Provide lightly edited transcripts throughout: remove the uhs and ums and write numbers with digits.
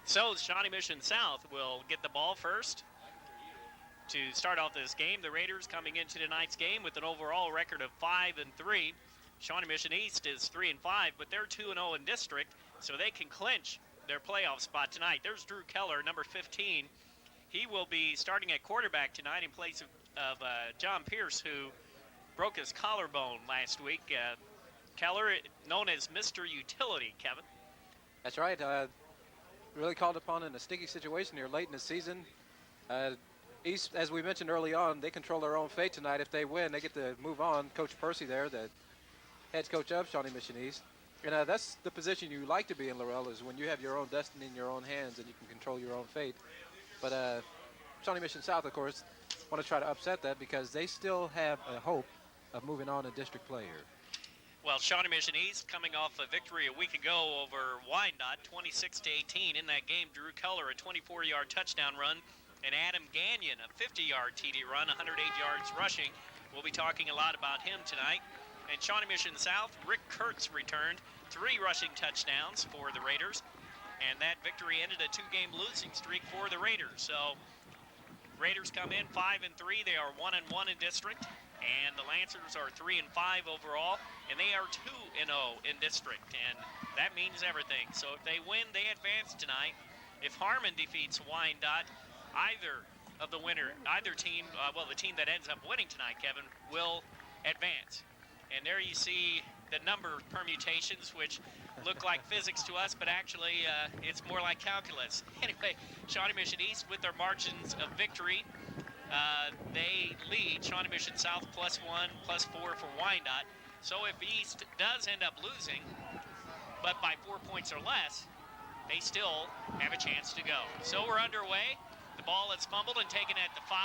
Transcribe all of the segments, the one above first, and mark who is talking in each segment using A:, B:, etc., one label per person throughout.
A: So Shawnee Mission South will get the ball first to start off this game. The Raiders coming into tonight's game with an overall record of 5-3. Shawnee Mission East is 3-5, but they're 2-0 in district, so they can clinch their playoff spot tonight. There's Drew Keller, number 15. He will be starting at quarterback tonight in place of John Pierce, who broke his collarbone last week. Keller, known as Mr. Utility, Kevin.
B: That's right. Really called upon in a sticky situation here late in the season. East, as we mentioned early on, they control their own fate tonight. If they win, they get to move on. Coach Percy there, the head coach of Shawnee Mission East. And that's the position you like to be in, Laurel, is when you have your own destiny in your own hands and you can control your own fate. But Shawnee Mission South, of course, want to try to upset that because they still have a hope of moving on in district play here.
A: Well, Shawnee Mission East coming off a victory a week ago over Wyandotte, 26-18. In that game, Drew Keller, a 24-yard touchdown run, and Adam Gagnon, a 50-yard TD run, 108 yards rushing. We'll be talking a lot about him tonight. And Shawnee Mission South, Rick Kurtz returned, 3 rushing touchdowns for the Raiders. And that victory ended a 2-game losing streak for the Raiders. So Raiders come in 5-3. They are 1-1 in district. And the Lancers are 3-5 overall, and they are 2-0 in district, and that means everything. So if they win, they advance tonight. If Harmon defeats Wyandotte, either team, the team that ends up winning tonight, Kevin, will advance. And there you see the number permutations, which look like physics to us, but actually it's more like calculus. Anyway, Shawnee Mission East with their margins of victory. They lead Shawnee Mission South +1, +4 for Wyandotte. So if East does end up losing, but by 4 points or less, they still have a chance to go. So we're underway. The ball is fumbled and taken at the 5.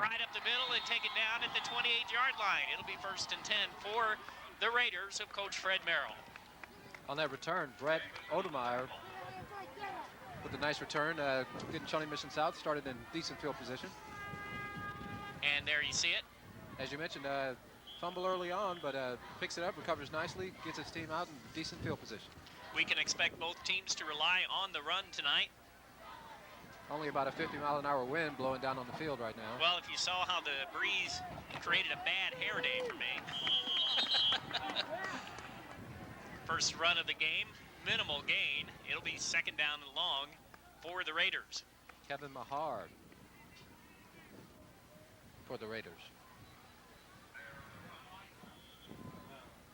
A: Right up the middle and taken down at the 28-yard line. It'll be 1st and 10 for the Raiders of Coach Fred Merrill.
B: On that return, Brett Odemeyer with a nice return, getting Shawnee Mission South started in decent field position.
A: And there you see it.
B: As you mentioned, fumble early on, but picks it up, recovers nicely, gets his team out in decent field position.
A: We can expect both teams to rely on the run tonight.
B: Only about a 50-mile-an-hour wind blowing down on the field right now.
A: Well, if you saw how the breeze created a bad hair day for me. First run of the game, minimal gain. It'll be 2nd down and long for the Raiders.
B: Kevin Mahard for the Raiders.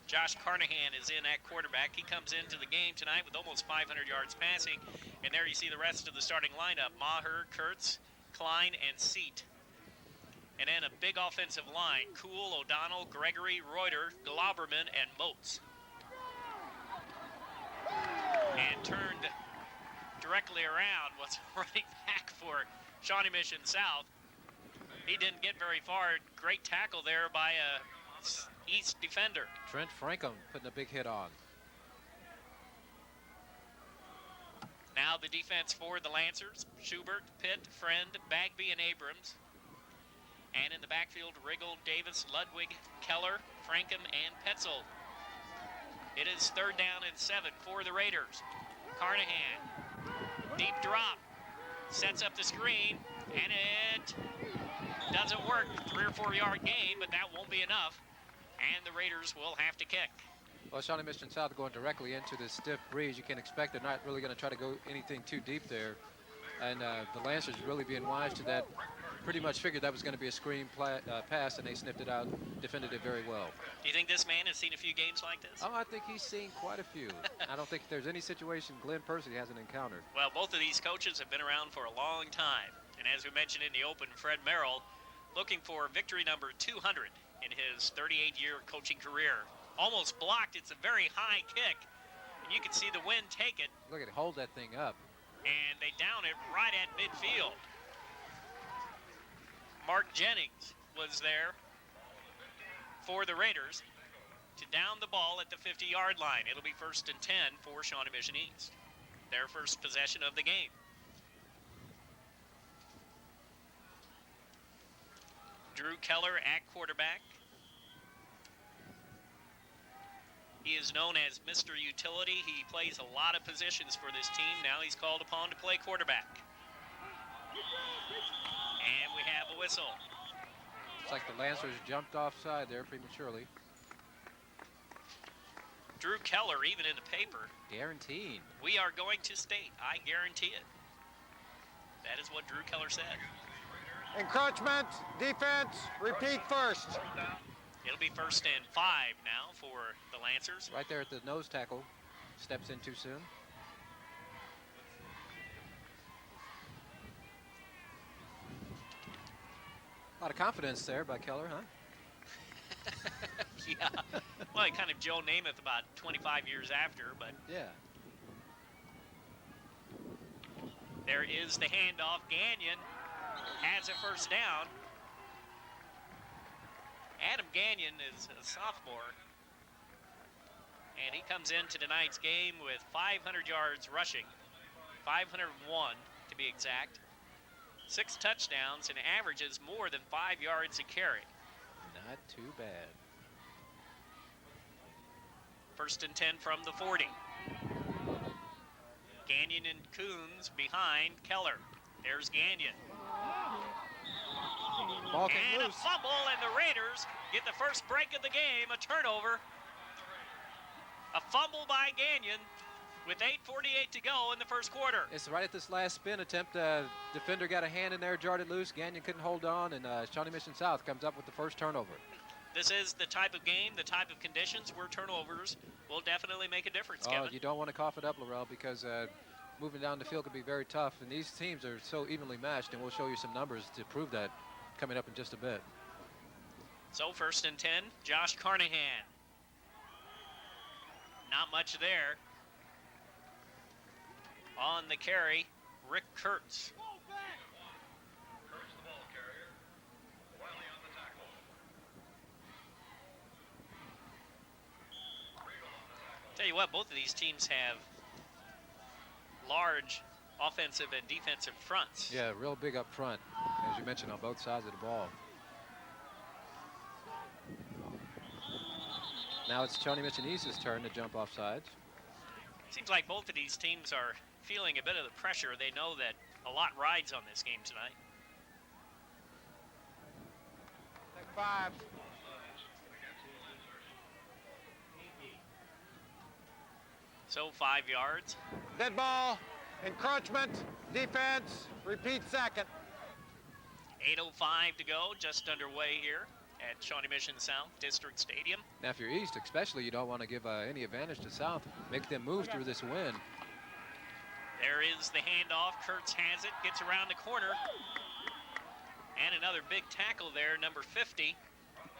A: Josh Carnahan is in at quarterback. He comes into the game tonight with almost 500 yards passing. And there you see the rest of the starting lineup. Maher, Kurtz, Klein, and Seat. And then a big offensive line. Kuhl, O'Donnell, Gregory, Reuter, Glauberman, and Moats. And turned directly around was running back for Shawnee Mission South. He didn't get very far. Great tackle there by a East defender.
B: Trent Frankham putting a big hit on.
A: Now the defense for the Lancers. Schubert, Pitt, Friend, Bagby, and Abrams. And in the backfield, Riggle, Davis, Ludwig, Keller, Frankham, and Petzel. It is 3rd down and 7 for the Raiders. Carnahan, deep drop, sets up the screen, and it doesn't work. 3 or 4 yard gain, but that won't be enough. And the Raiders will have to kick.
B: Well, Shawnee Mission South going directly into this stiff breeze. You can expect they're not really going to try to go anything too deep there. And the Lancers really being wise to that. Pretty much figured that was going to be a screen pass, and they sniffed it out, defended it very well.
A: Do you think this man has seen a few games like this?
B: Oh, I think he's seen quite a few. I don't think there's any situation Glenn Percy hasn't encountered.
A: Well, both of these coaches have been around for a long time. And as we mentioned in the open, Fred Merrill looking for victory number 200 in his 38-year coaching career. Almost blocked. It's a very high kick. And you can see the wind take it.
B: Look at it, hold that thing up.
A: And they down it right at midfield. Mark Jennings was there for the Raiders to down the ball at the 50-yard line. It'll be 1st and 10 for Shawnee Mission East. Their first possession of the game. Drew Keller at quarterback. He is known as Mr. Utility. He plays a lot of positions for this team. Now he's called upon to play quarterback. And we have a whistle.
B: Looks like the Lancers jumped offside there prematurely.
A: Drew Keller, even in the paper.
B: Guaranteed.
A: We are going to state, I guarantee it. That is what Drew Keller said.
C: Encroachment, defense, repeat first.
A: It'll be 1st and 5 now for the Lancers.
B: Right there at the nose tackle. Steps in too soon. A lot of confidence there by Keller, huh?
A: Yeah. Well, he kind of Joe Namath about 25 years after, but
B: Yeah.
A: there is the handoff. Gagnon has a 1st down. Adam Gagnon is a sophomore, and he comes into tonight's game with 500 yards rushing, 501 to be exact, 6 touchdowns, and averages more than 5 yards a carry.
B: Not too bad.
A: 1st and 10 from the 40. Gagnon and Coons behind Keller. There's Gagnon.
B: Ball came
A: And a
B: loose.
A: fumble, and the Raiders get the first break of the game, a turnover. A fumble by Gagnon with 8:48 to go in the first quarter.
B: It's right at this last spin attempt. Defender got a hand in there, jarred it loose. Gagnon couldn't hold on, and Shawnee Mission South comes up with the first turnover.
A: This is the type of game, the type of conditions where turnovers will definitely make a difference,
B: Oh,
A: Kevin.
B: you don't want to cough it up, Laurel, because moving down the field can be very tough, and these teams are so evenly matched, and we'll show you some numbers to prove that coming up in just a bit.
A: So 1st and 10, Josh Carnahan. Not much there. On the carry, Rick Kurtz. Tell you what, both of these teams have large offensive and defensive fronts.
B: Yeah, real big up front, as you mentioned, on both sides of the ball. Now it's Shawnee Mission East's turn to jump off sides.
A: Seems like both of these teams are feeling a bit of the pressure. They know that a lot rides on this game tonight.
C: Take 5.
A: So 5 yards.
C: Dead ball, encroachment, defense, repeat 2nd.
A: 8:05 to go, just underway here at Shawnee Mission South District Stadium.
B: Now, if you're East, especially, you don't want to give any advantage to South. Make them move through this win.
A: There is the handoff. Kurtz has it, gets around the corner. And another big tackle there, number 50,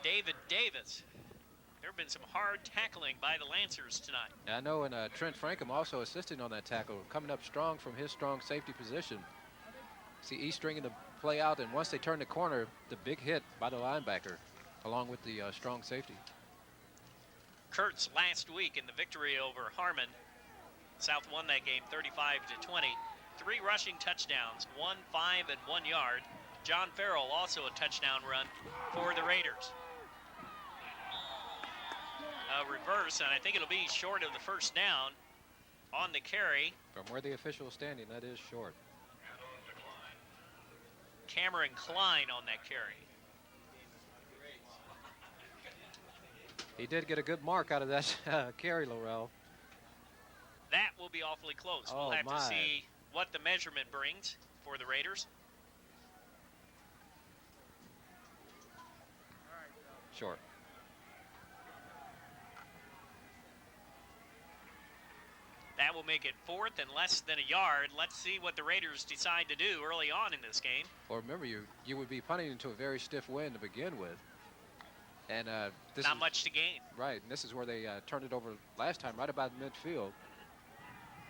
A: David Davis. There have been some hard tackling by the Lancers tonight.
B: I know, and Trent Frankham also assisting on that tackle, coming up strong from his strong safety position. See East stringing the play out, and once they turn the corner, the big hit by the linebacker, along with the strong safety.
A: Kurtz last week in the victory over Harmon. South won that game 35-20. 3 rushing touchdowns, 1 5 and 1 yard. John Farrell also a touchdown run for the Raiders. Reverse, and I think it'll be short of the 1st down on the carry.
B: From where the official is standing, that is short.
A: Cameron Klein on that carry.
B: He did get a good mark out of that carry, Laurel.
A: That will be awfully close.
B: Oh,
A: We'll have
B: my.
A: to see what the measurement brings for the Raiders.
B: Short.
A: That will make it 4th and less than a yard. Let's see what the Raiders decide to do early on in this game.
B: Well, remember, you would be punting into a very stiff wind to begin with. And this
A: Not
B: is,
A: much to gain.
B: Right, and this is where they turned it over last time, right about midfield.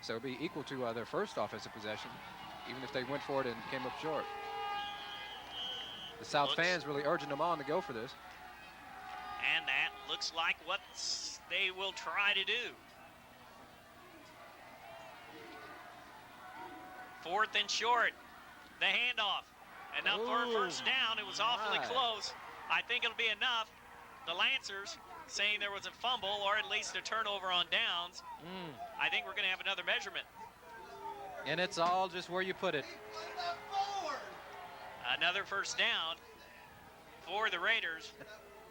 B: So it'd be equal to their first offensive possession, even if they went for it and came up short. The South fans really urging them on to go for this.
A: And that looks like what they will try to do. 4th and short. The handoff. And now for a
B: Ooh,
A: 1st down. It was awfully
B: my.
A: close. I think it'll be enough. the Lancers saying there was a fumble or at least a turnover on downs. I think we're going to have another measurement.
B: And it's all just where you put it.
A: Another first down for the Raiders.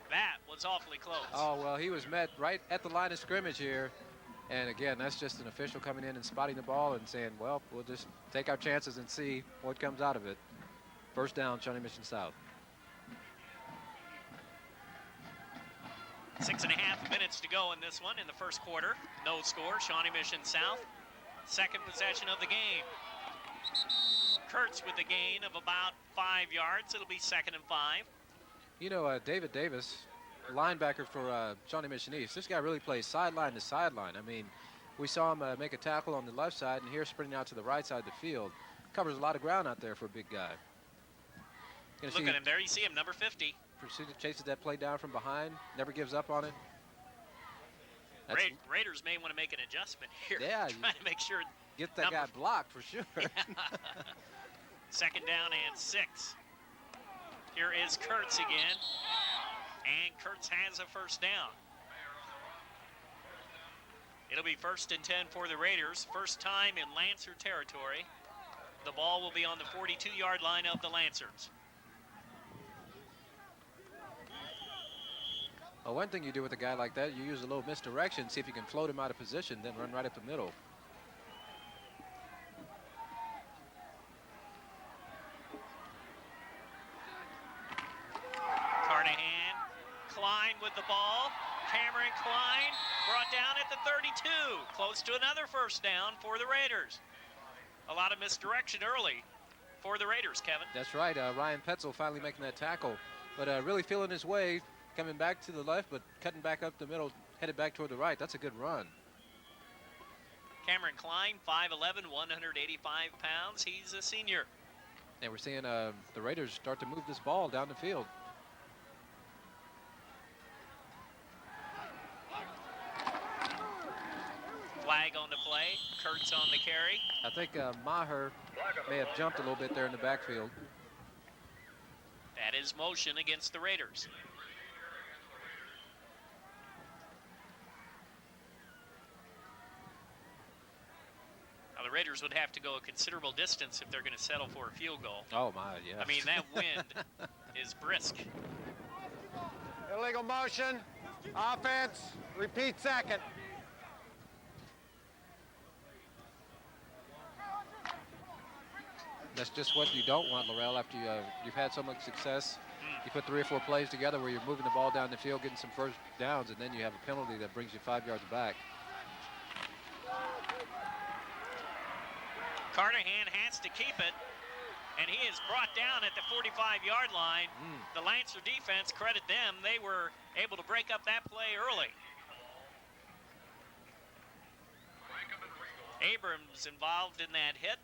A: That was awfully close.
B: Oh, well, he was met right at the line of scrimmage here. And again, that's just an official coming in and spotting the ball and saying, well, we'll just take our chances and see what comes out of it. First down, Shawnee Mission South.
A: 6.5 minutes to go in this one in the first quarter. No score, Shawnee Mission South. Second possession of the game. Kurtz with the gain of about 5 yards. It'll be 2nd and 5.
B: You know, David Davis, linebacker for Shawnee Mission East, this guy really plays sideline to sideline. I mean, we saw him make a tackle on the left side, and here sprinting out to the right side of the field. Covers a lot of ground out there for a big guy.
A: Look at him there. You see him, number 50.
B: Chases that play down from behind, never gives up on it.
A: Raiders may want to make an adjustment here.
B: Yeah.
A: Trying to make sure.
B: Get that guy blocked for sure.
A: Yeah. 2nd down and 6. Here is Kurtz again. And Kurtz has a first down. It'll be 1st and 10 for the Raiders. First time in Lancer territory. The ball will be on the 42-yard line of the Lancers.
B: Well, one thing you do with a guy like that, you use a little misdirection, see if you can float him out of position, then run right up the middle.
A: Carnahan, Klein with the ball. Cameron Klein brought down at the 32. Close to another first down for the Raiders. A lot of misdirection early for the Raiders, Kevin.
B: That's right. Ryan Petzel finally making that tackle, but really feeling his way, coming back to the left, but cutting back up the middle, headed back toward the right. That's a good run.
A: Cameron Klein, 5'11", 185 pounds. He's a senior.
B: And we're seeing the Raiders start to move this ball down the field.
A: Flag on the play. Kurtz on the carry.
B: I think Maher may have jumped a little bit there in the backfield.
A: That is motion against the Raiders. Now the Raiders would have to go a considerable distance if they're going to settle for a field goal.
B: Oh, my, yeah.
A: I mean, that wind is brisk.
C: Illegal motion. Offense. Repeat 2nd.
B: That's just what you don't want, Laurel, after you've had so much success. You put 3 or 4 plays together where you're moving the ball down the field, getting some first downs, and then you have a penalty that brings you 5 yards back.
A: Carnahan has to keep it, and he is brought down at the 45-yard line. The Lancer defense, credit them, they were able to break up that play early. Abrams involved in that hit.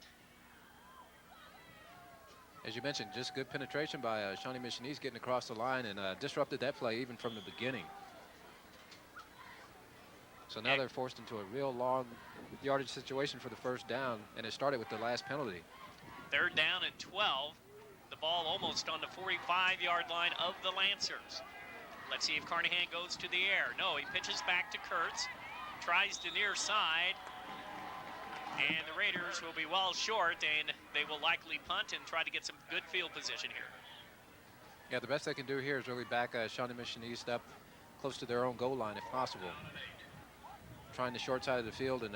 B: As you mentioned, just good penetration by Shawnee Mission East getting across the line and disrupted that play even from the beginning. So now they're forced into a real long yardage situation for the first down, and it started with the last penalty.
A: 3rd down and 12. The ball almost on the 45-yard line of the Lancers. Let's see if Carnahan goes to the air. No, he pitches back to Kurtz, tries the near side, and the Raiders will be well short, and they will likely punt and try to get some good field position here.
B: Yeah, the best they can do here is really back Shawnee Mission East up close to their own goal line if possible. Trying the short side of the field, and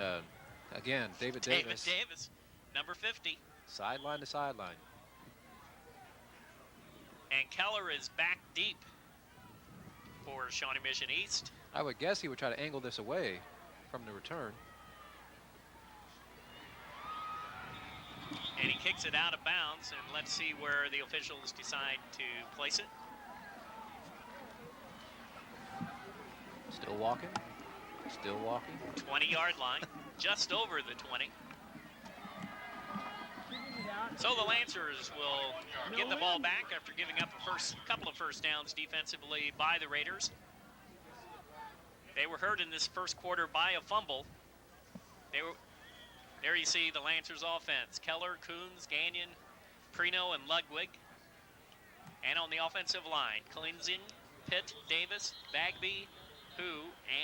B: again, David Davis,
A: number 50.
B: Sideline to sideline.
A: And Keller is back deep for Shawnee Mission East.
B: I would guess he would try to angle this away from the return.
A: And he kicks it out of bounds, and let's see where the officials decide to place it.
B: Still walking. Still walking.
A: 20-yard line, just over the 20. So the Lancers will get the ball back after giving up a couple of first downs defensively by the Raiders. They were hurt in this first quarter by a fumble. There you see the Lancers offense. Keller, Coons, Gagnon, Prino, and Ludwig. And on the offensive line, Klinzing, Pitt, Davis, Bagby, Hu,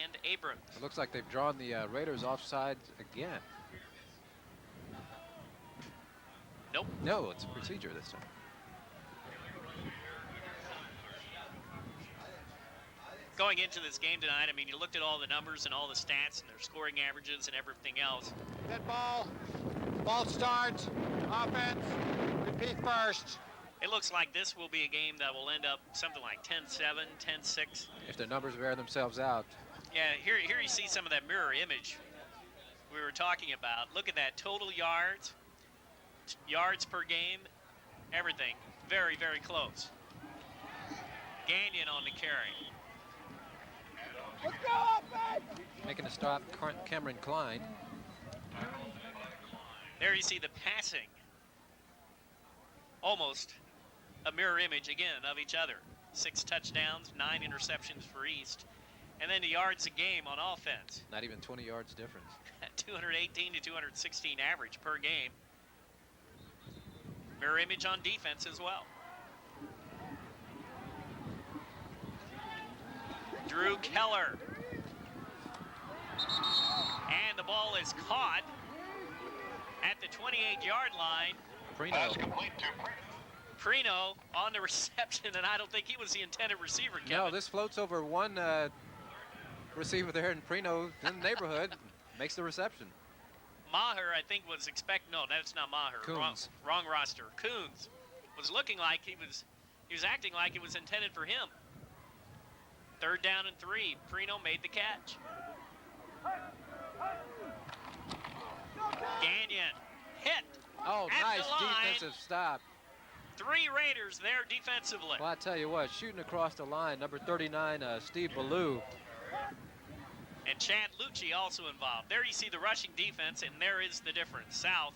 A: and Abrams.
B: It looks like they've drawn the Raiders offside again.
A: Nope.
B: No, it's a procedure this time.
A: Going into this game tonight, I mean, you looked at all the numbers and all the stats and their scoring averages and everything else.
C: Dead ball. Ball starts. Offense. Repeat first.
A: It looks like this will be a game that will end up something like 10-7, 10-6.
B: If their numbers bear themselves out.
A: Yeah, here you see some of that mirror image we were talking about. Look at that, total yards, yards per game, everything. Very, very close. Gagnon on the carry.
C: Let's go, offense!
B: Making a stop, Cameron Klein.
A: There you see the passing. Almost a mirror image again of each other. 6 touchdowns, 9 interceptions for East. And then the yards a game on offense.
B: Not even 20 yards difference.
A: 218 to 216 average per game. Mirror image on defense as well. Drew Keller. And the ball is caught at the 28-yard line.
B: Prino.
A: Prino on the reception, and I don't think he was the intended receiver, Kevin.
B: No, this floats over one receiver there, and Prino in the neighborhood makes the reception.
A: Maher, I think, was expecting. No, that's not Maher.
B: Coons.
A: Wrong roster. Coons was looking like he was acting like it was intended for him. 3rd down and 3. Prino made the catch. Gagnon hit.
B: Oh,
A: At
B: nice
A: the line.
B: defensive stop.
A: 3 Raiders there defensively.
B: Well, I tell you what, shooting across the line, number 39, Steve Ballou.
A: And Chad Lucci also involved. There you see the rushing defense, and there is the difference. South,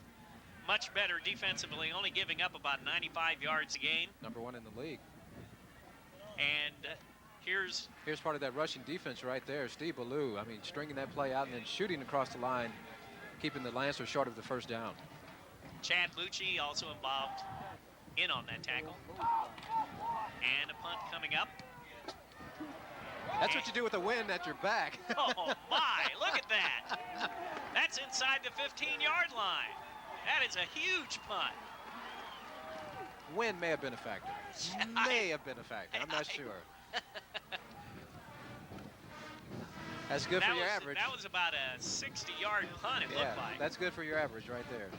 A: much better defensively, only giving up about 95 yards a game.
B: Number 1 in the league.
A: And here's
B: part of that rushing defense right there. Steve Ballou, I mean, stringing that play out and then shooting across the line, keeping the Lancers short of the first down.
A: Chad Lucci also involved in on that tackle. And a punt coming up.
B: That's what you do with a win at your back.
A: Oh, my, look at that. That's inside the 15-yard line. That is a huge punt.
B: Win may have been a factor. May have been a factor. I'm not sure. That's good for your average.
A: That was about a 60-yard punt, it looked like.
B: That's good for your average right there.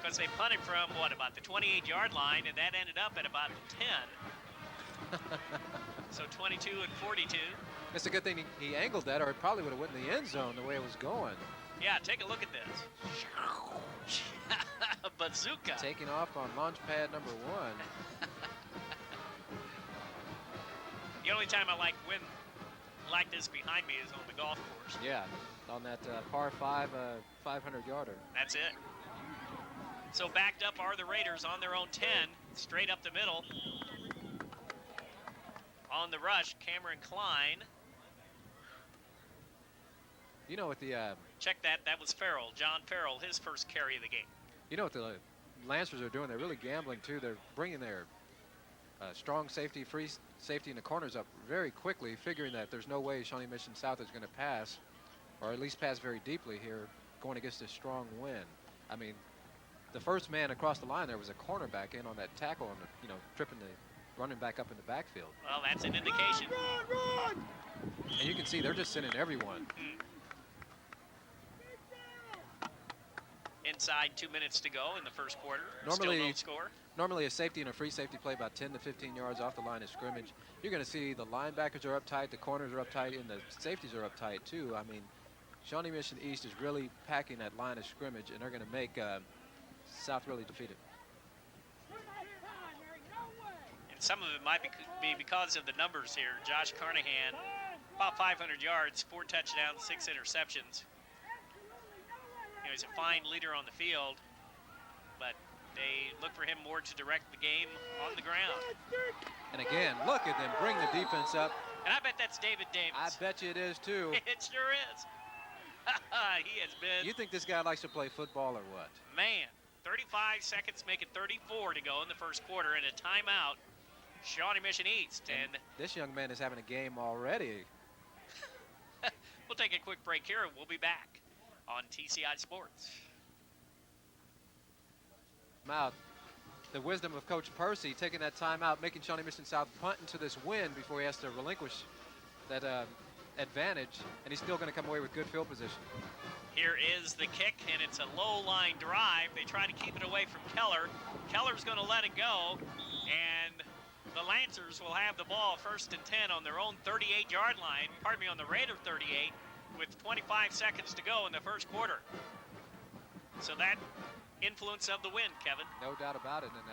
A: Because they punted from, what, about the 28-yard line, and that ended up at about 10. So 22 and 42.
B: It's a good thing he angled that, or it probably would have went in the end zone the way it was going.
A: Yeah, take a look at this. Bazooka.
B: Taking off on launch pad number 1.
A: The only time I like wind like this behind me is on the golf course.
B: Yeah, on that par 5 500-yarder.
A: That's it. So backed up are the Raiders on their own 10, straight up the middle. On the rush, Cameron Klein.
B: You know what the
A: Check that. That was Farrell, John Farrell, his first carry of the game.
B: you know what the Lancers are doing? They're really gambling too. They're bringing their strong safety, free safety in the corners up very quickly, figuring that there's no way Shawnee Mission South is going to pass, or at least pass very deeply here, going against a strong wind. I mean, the first man across the line there was a cornerback in on that tackle and tripping the running back up in the backfield.
A: Well, that's an indication.
C: Run!
B: And you can see they're just sending everyone.
A: Inside 2 minutes to go in the first quarter.
B: Normally-
A: Still no score.
B: Normally a safety and a free safety play about 10 to 15 yards off the line of scrimmage. You're going to see the linebackers are uptight, the corners are uptight, and the safeties are uptight too. I mean, Shawnee Mission East is really packing that line of scrimmage, and they're going to make South really defeated.
A: And some of it might be because of the numbers here. Josh Carnahan, about 500 yards, 4 touchdowns, 6 interceptions. He's a fine leader on the field, but they look for him more to direct the game on the ground.
B: And again, look at them bring the defense up.
A: And I bet that's David Davis.
B: I bet you it is too.
A: It sure is. He has been,
B: You think this guy likes to play football or what?
A: man, 35 seconds, make it 34 to go in the first quarter, and a timeout Shawnee Mission East. And
B: this young man is having a game already.
A: we'll take a quick break here, and we'll be back on TCI Sports.
B: Out. The wisdom of Coach Percy taking that time out, making Shawnee Mission South punt into this win before he has to relinquish that advantage, and he's still going to come away with good field position.
A: Here is the kick, and it's a low line drive. They try to keep it away from Keller. Keller's going to let it go, and the Lancers will have the ball 1st and 10 on their own 38-yard line, on the Raider 38, with 25 seconds to go in the first quarter. So that influence of the win, Kevin.
B: No doubt about it. And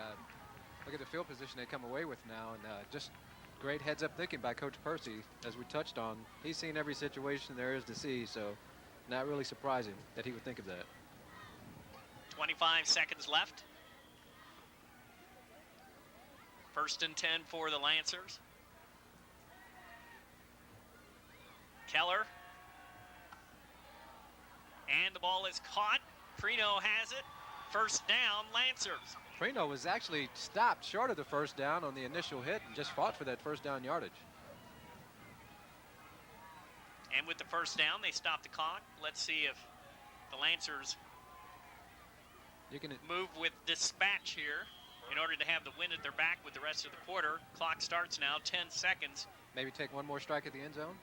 B: look at the field position they come away with now. And just great heads-up thinking by Coach Percy, as we touched on. He's seen every situation there is to see, so not really surprising that he would think of that.
A: 25 seconds left. 1st and 10 for the Lancers. Keller. And the ball is caught. Prino has it. 1st down, Lancers.
B: Prino was actually stopped short of the 1st down on the initial hit and just fought for that 1st down yardage.
A: And with the 1st down, they stop the clock. Let's see if the Lancers move with dispatch here in order to have the win at their back with the rest of the quarter. Clock starts now, 10 seconds.
B: Maybe take one more strike at the end zone.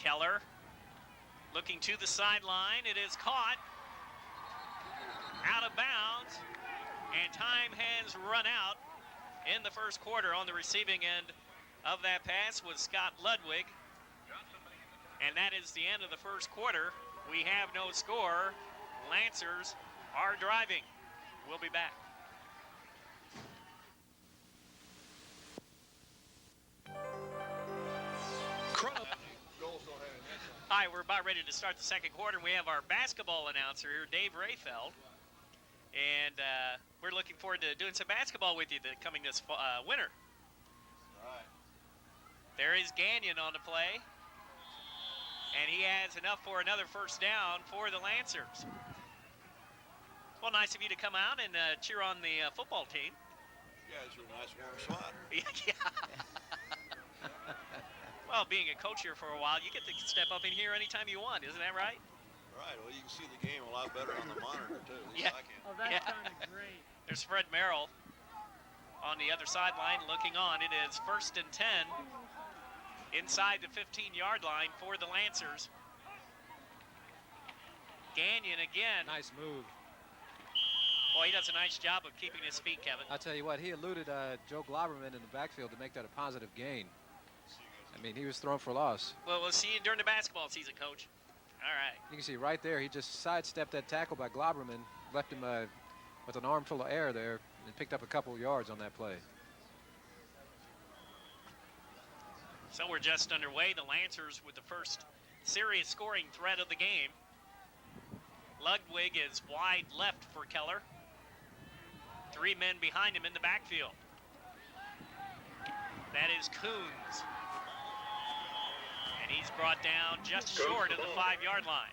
A: Keller looking to the sideline. It is caught out of bounds, and time has run out in the first quarter. On the receiving end of that pass was Scott Ludwig, and that is the end of the first quarter. We have no score. Lancers are driving. We'll be back. Hi, we're about ready to start the second quarter, and we have our basketball announcer here, Dave Rayfeld. And we're looking forward to doing some basketball with you coming this winter.
D: All right.
A: There is Gagnon on the play. And he has enough for another 1st down for the Lancers. Well, nice of you to come out and cheer on the football team.
D: You guys are a nice warm spot.
A: Yeah. Well, being a coach here for a while, you get to step up in here anytime you want. Isn't that right?
D: Right. Well, you can see the game a lot better on the monitor, too. At least
A: Yeah.
D: I can.
E: Oh, that's kind of great.
A: There's Fred Merrill on the other sideline looking on. It is 1st and 10 inside the 15-yard line for the Lancers. Gagnon again.
B: Nice move.
A: Boy, he does a nice job of keeping his feet, Kevin.
B: I'll tell you what, he eluded Joe Globerman in the backfield to make that a positive gain. I mean, he was thrown for loss.
A: Well, we'll see you during the basketball season, Coach. All right.
B: You can see right there, he just sidestepped that tackle by Globerman, left him with an armful of air there, and picked up a couple yards on that play.
A: So we're just underway. The Lancers with the first serious scoring threat of the game. Ludwig is wide left for Keller. 3 men behind him in the backfield. That is Coons. And he's brought down just short of the 5-yard line.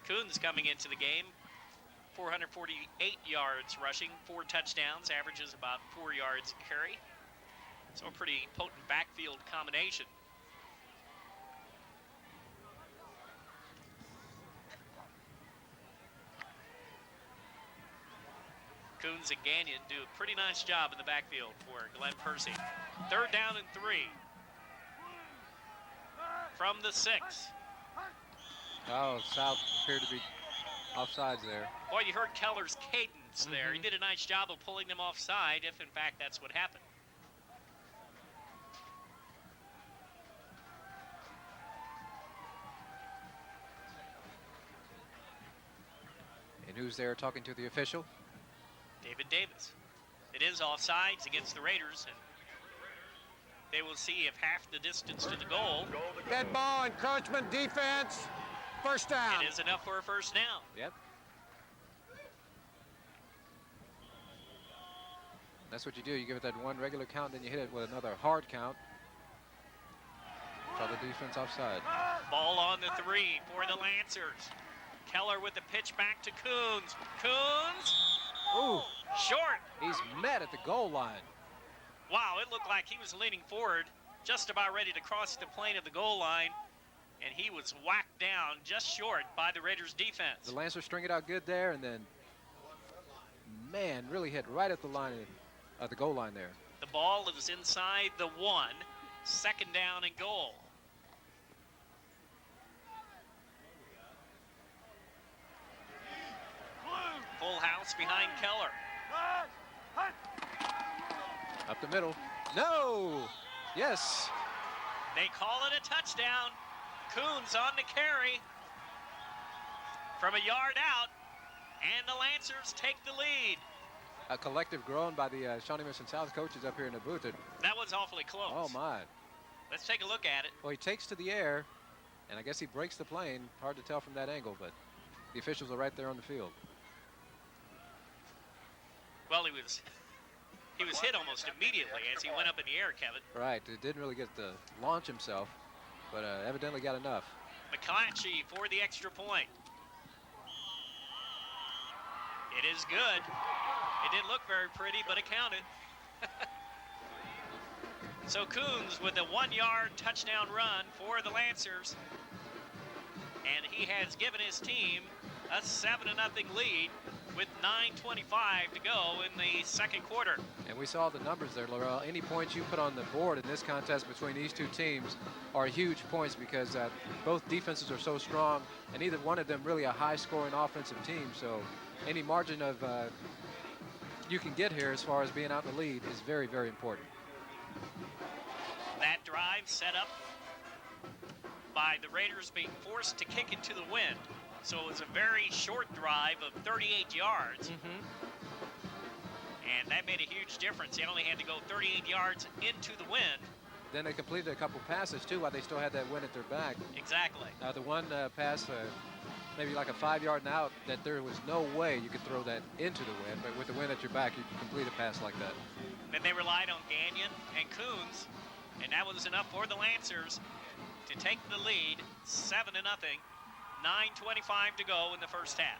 A: Coons coming into the game, 448 yards rushing, 4 touchdowns, averages about 4 yards a carry. So a pretty potent backfield combination. Coons and Gagnon do a pretty nice job in the backfield for Glenn Percy. 3rd down and 3 from the 6.
B: Oh, South appeared to be offsides there.
A: Boy, you heard Keller's cadence there. He did a nice job of pulling them offside, if in fact that's what happened.
B: And who's there talking to the official?
A: David Davis. It is offsides against the Raiders, and they will see if half the distance to the goal.
C: Dead ball, encroachment, defense, 1st down.
A: It is enough for a 1st down.
B: Yep. That's what you do. You give it that one regular count, then you hit it with another hard count. Saw the defense offside.
A: Ball on the 3 for the Lancers. Keller with the pitch back to Coons. Coons,
B: Ooh,
A: short.
B: he's met at the goal line.
A: Wow, it looked like he was leaning forward, just about ready to cross the plane of the goal line, and he was whacked down just short by the Raiders defense.
B: The Lancers string it out good there, and then, man, really hit right at the line, at the goal line there.
A: The ball is inside the 1, 2nd down and goal. Full house behind Keller.
B: Up the middle. No! Yes!
A: They call it a touchdown. Coons on the carry from a yard out, and the Lancers take the lead.
B: A collective groan by the Shawnee Mission South coaches up here in the booth.
A: That was awfully close.
B: Oh, my.
A: Let's take a look at it.
B: Well, he takes to the air, and I guess he breaks the plane. Hard to tell from that angle, but the officials are right there on the field.
A: Well, he was hit almost immediately as he went up in the air, Kevin.
B: Right, it didn't really get to launch himself, but evidently got enough.
A: McClatchy for the extra point. It is good. It didn't look very pretty, but it counted. So Coons with a 1-yard touchdown run for the Lancers. And he has given his team a 7-0 lead with 9:25 to go in the second quarter.
B: And we saw the numbers there, Laurel. Any points you put on the board in this contest between these two teams are huge points because both defenses are so strong, and neither one of them really a high-scoring offensive team. So any margin of you can get here as far as being out in the lead is very, very important.
A: That drive set up by the Raiders being forced to kick it to the wind. So it was a very short drive of 38 yards. And that made a huge difference. They only had to go 38 yards into the wind.
B: Then they completed a couple passes, too, while they still had that wind at their back.
A: Exactly.
B: The one pass, maybe like a 5-yard and out, that there was no way you could throw that into the wind. But with the wind at your back, you can complete a pass like that.
A: Then they relied on Gagnon and Coons, and that was enough for the Lancers to take the lead, 7-0. 9:25 to go in the first half.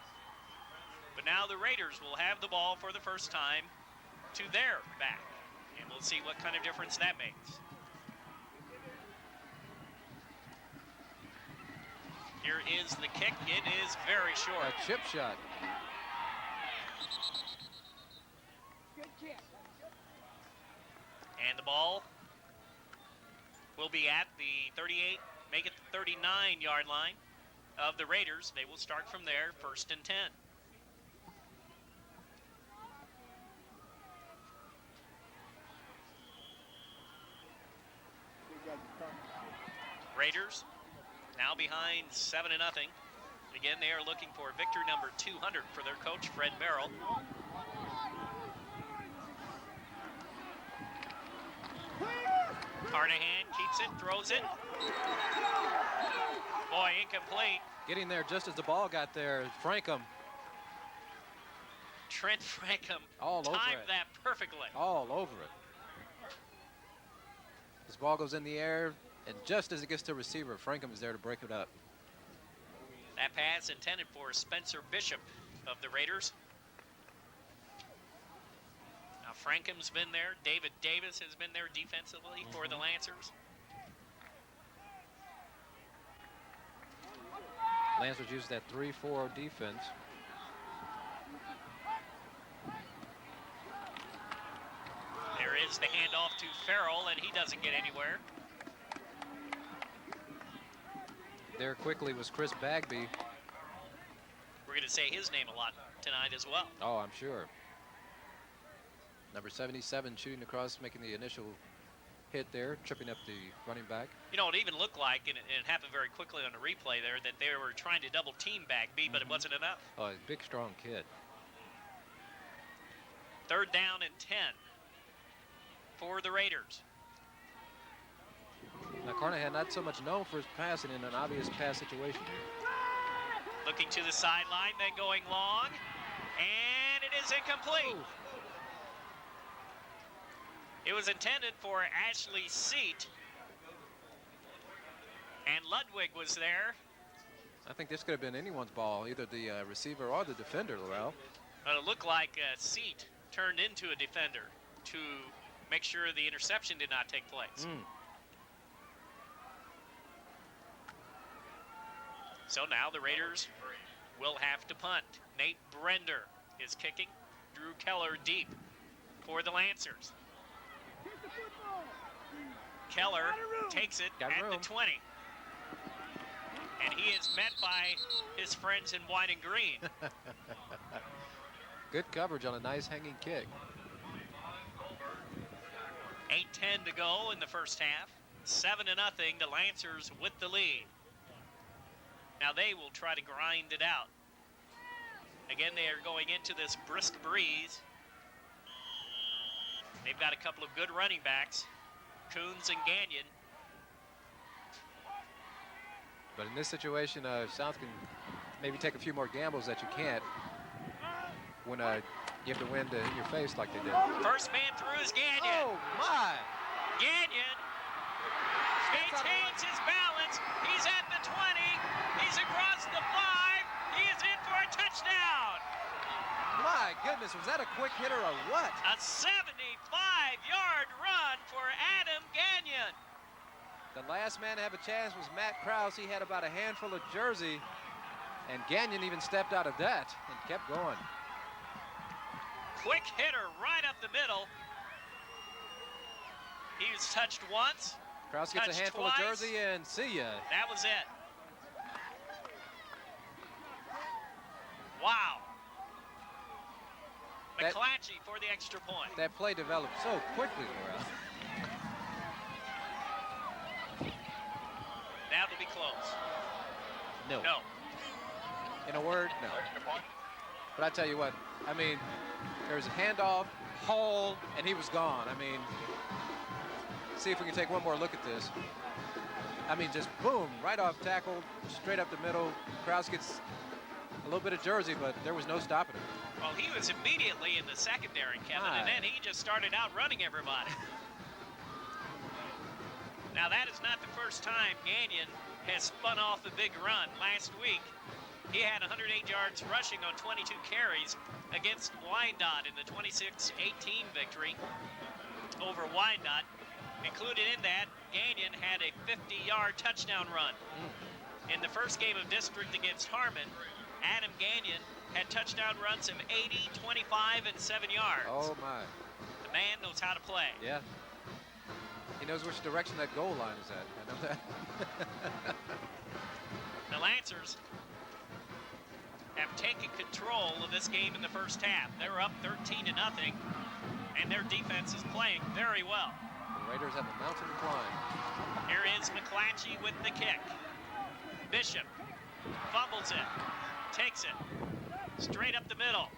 A: But now the Raiders will have the ball for the first time to their back, and we'll see what kind of difference that makes. Here is the kick. It is very short.
B: A chip shot.
A: And the ball will be at the 38, make it the 39-yard line of the Raiders. They will start from there, 1st and 10. Raiders now behind 7-0. Again, they are looking for victory number 200 for their coach, Fred Merrill. Carnahan keeps it, throws it. Boy, incomplete.
B: Getting there just as the ball got there, Frankham.
A: Trent Frankham
B: All over
A: timed
B: it.
A: that perfectly.
B: All over it. This ball goes in the air, and just as it gets to receiver, Frankham is there to break it up.
A: That pass intended for Spencer Bishop of the Raiders. Now Frankham's been there. David Davis has been there defensively for the Lancers.
B: Lancers use that 3-4 defense.
A: There is the handoff to Farrell, and he doesn't get anywhere.
B: There quickly was Chris Bagby.
A: We're going to say his name a lot tonight as well.
B: Oh, I'm sure. Number 77 shooting across, making the initial hit there, tripping up the running back.
A: You know, it even looked like, and it happened very quickly on the replay there, that they were trying to double team Bagby, but it wasn't enough.
B: Oh, a big, strong kid.
A: 3rd down and 10 for the Raiders.
B: Now, Carnahan not so much known for his passing in an obvious pass situation here.
A: Looking to the sideline, then going long, and it is incomplete.
B: Ooh.
A: It was intended for Ashley Seat, And Ludwig was there.
B: I think this could have been anyone's ball, either the receiver or the defender, Laurel.
A: But it looked like a seat turned into a defender to make sure the interception did not take place. So now the Raiders will have to punt. Nate Brender is kicking. Drew Keller deep for the Lancers. Keller takes it
B: Got
A: at
B: room.
A: the 20. And he is met by his friends in white and green.
B: Good coverage on a nice hanging kick.
A: 8:10 to go in the first half. 7-0, the Lancers with the lead. Now they will try to grind it out. Again, they are going into this brisk breeze. They've got a couple of good running backs, Coons and Gagnon.
B: But in this situation, South can maybe take a few more gambles that you can't when you have to win to your face like they did.
A: First man through is Gagnon.
B: Oh, my.
A: Gagnon maintains his balance. He's at the 20. He's across the 5. He is in for a touchdown.
B: My goodness, was that a quick hitter or what?
A: A 75-yard run for Adam Gagnon.
B: The last man to have a chance was Matt Krause. He had about a handful of jersey, and Gagnon even stepped out of that and kept going.
A: Quick hitter right up the middle. He was touched once.
B: Krause gets a
A: Touched
B: handful
A: twice.
B: of jersey and see ya.
A: That was it. Wow.
B: That-
A: McClatchy for the extra point.
B: That play developed so quickly, Laurel.
A: Now to be close.
B: No.
A: No.
B: In a word, no. But I tell you what, I mean, there was a handoff, hole, and he was gone. I mean, see if we can take one more look at this. I mean, just boom, right off tackle, straight up the middle. Krause gets a little bit of jersey, but there was no stopping him.
A: Well, he was immediately in the secondary, Kevin, and then he just started outrunning everybody. Now, that is not the first time Gagnon has spun off a big run. Last week, he had 108 yards rushing on 22 carries against Wyandotte in the 26-18 victory over Wyandotte. Included in that, Gagnon had a 50-yard touchdown run. In the first game of district against Harmon, Adam Gagnon had touchdown runs of 80, 25, and 7 yards.
B: Oh, my.
A: The man knows how to play.
B: Yeah. He knows which direction that goal line is at. I know that.
A: The Lancers have taken control of this game in the first half. They're up 13-0, and their defense is playing very well.
B: The Raiders have a mountain to climb.
A: Here is McClatchy with the kick. Bishop fumbles it, takes it straight up the middle,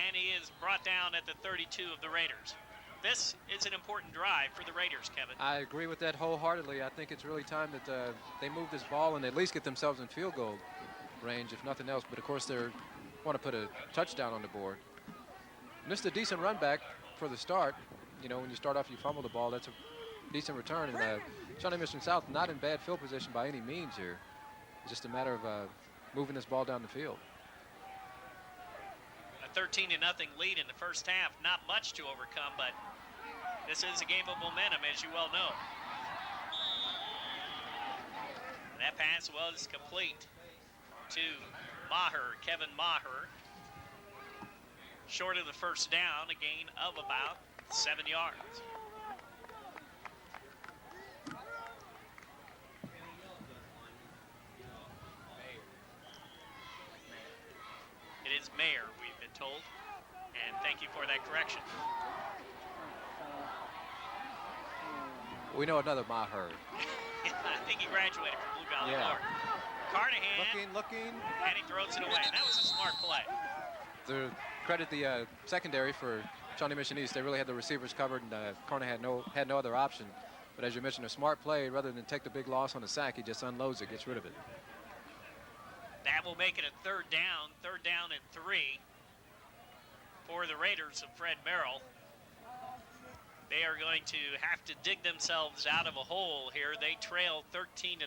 A: and he is brought down at the 32 of the Raiders. This is an important drive for the Raiders, Kevin.
B: I agree with that wholeheartedly. I think it's really time that they move this ball and at least get themselves in field goal range, if nothing else. But of course, they want to put a touchdown on the board. And this is a decent run back for the start. You know, when you start off, you fumble the ball. That's a decent return. And Shawnee Mission South not in bad field position by any means here. It's just a matter of moving this ball down the field.
A: A 13-0 lead in the first half. Not much to overcome, but this is a game of momentum, as you well know. That pass was complete to Maher, Kevin Maher. Short of the first down, a gain of about 7 yards. It is Mayer, we've been told, and thank you for that correction.
B: We know another Maher.
A: I think he graduated from Blue Valley
B: Yeah.
A: North. Carnahan,
B: Looking.
A: and he throws it away. That was a smart play.
B: To credit the secondary for Shawnee Mission East, they really had the receivers covered, and Carnahan had no other option. But as you mentioned, a smart play. Rather than take the big loss on the sack, he just unloads it, gets rid of it.
A: That will make it a third down and 3 for the Raiders of Fred Merrill. They are going to have to dig themselves out of a hole here. They trail 13-0.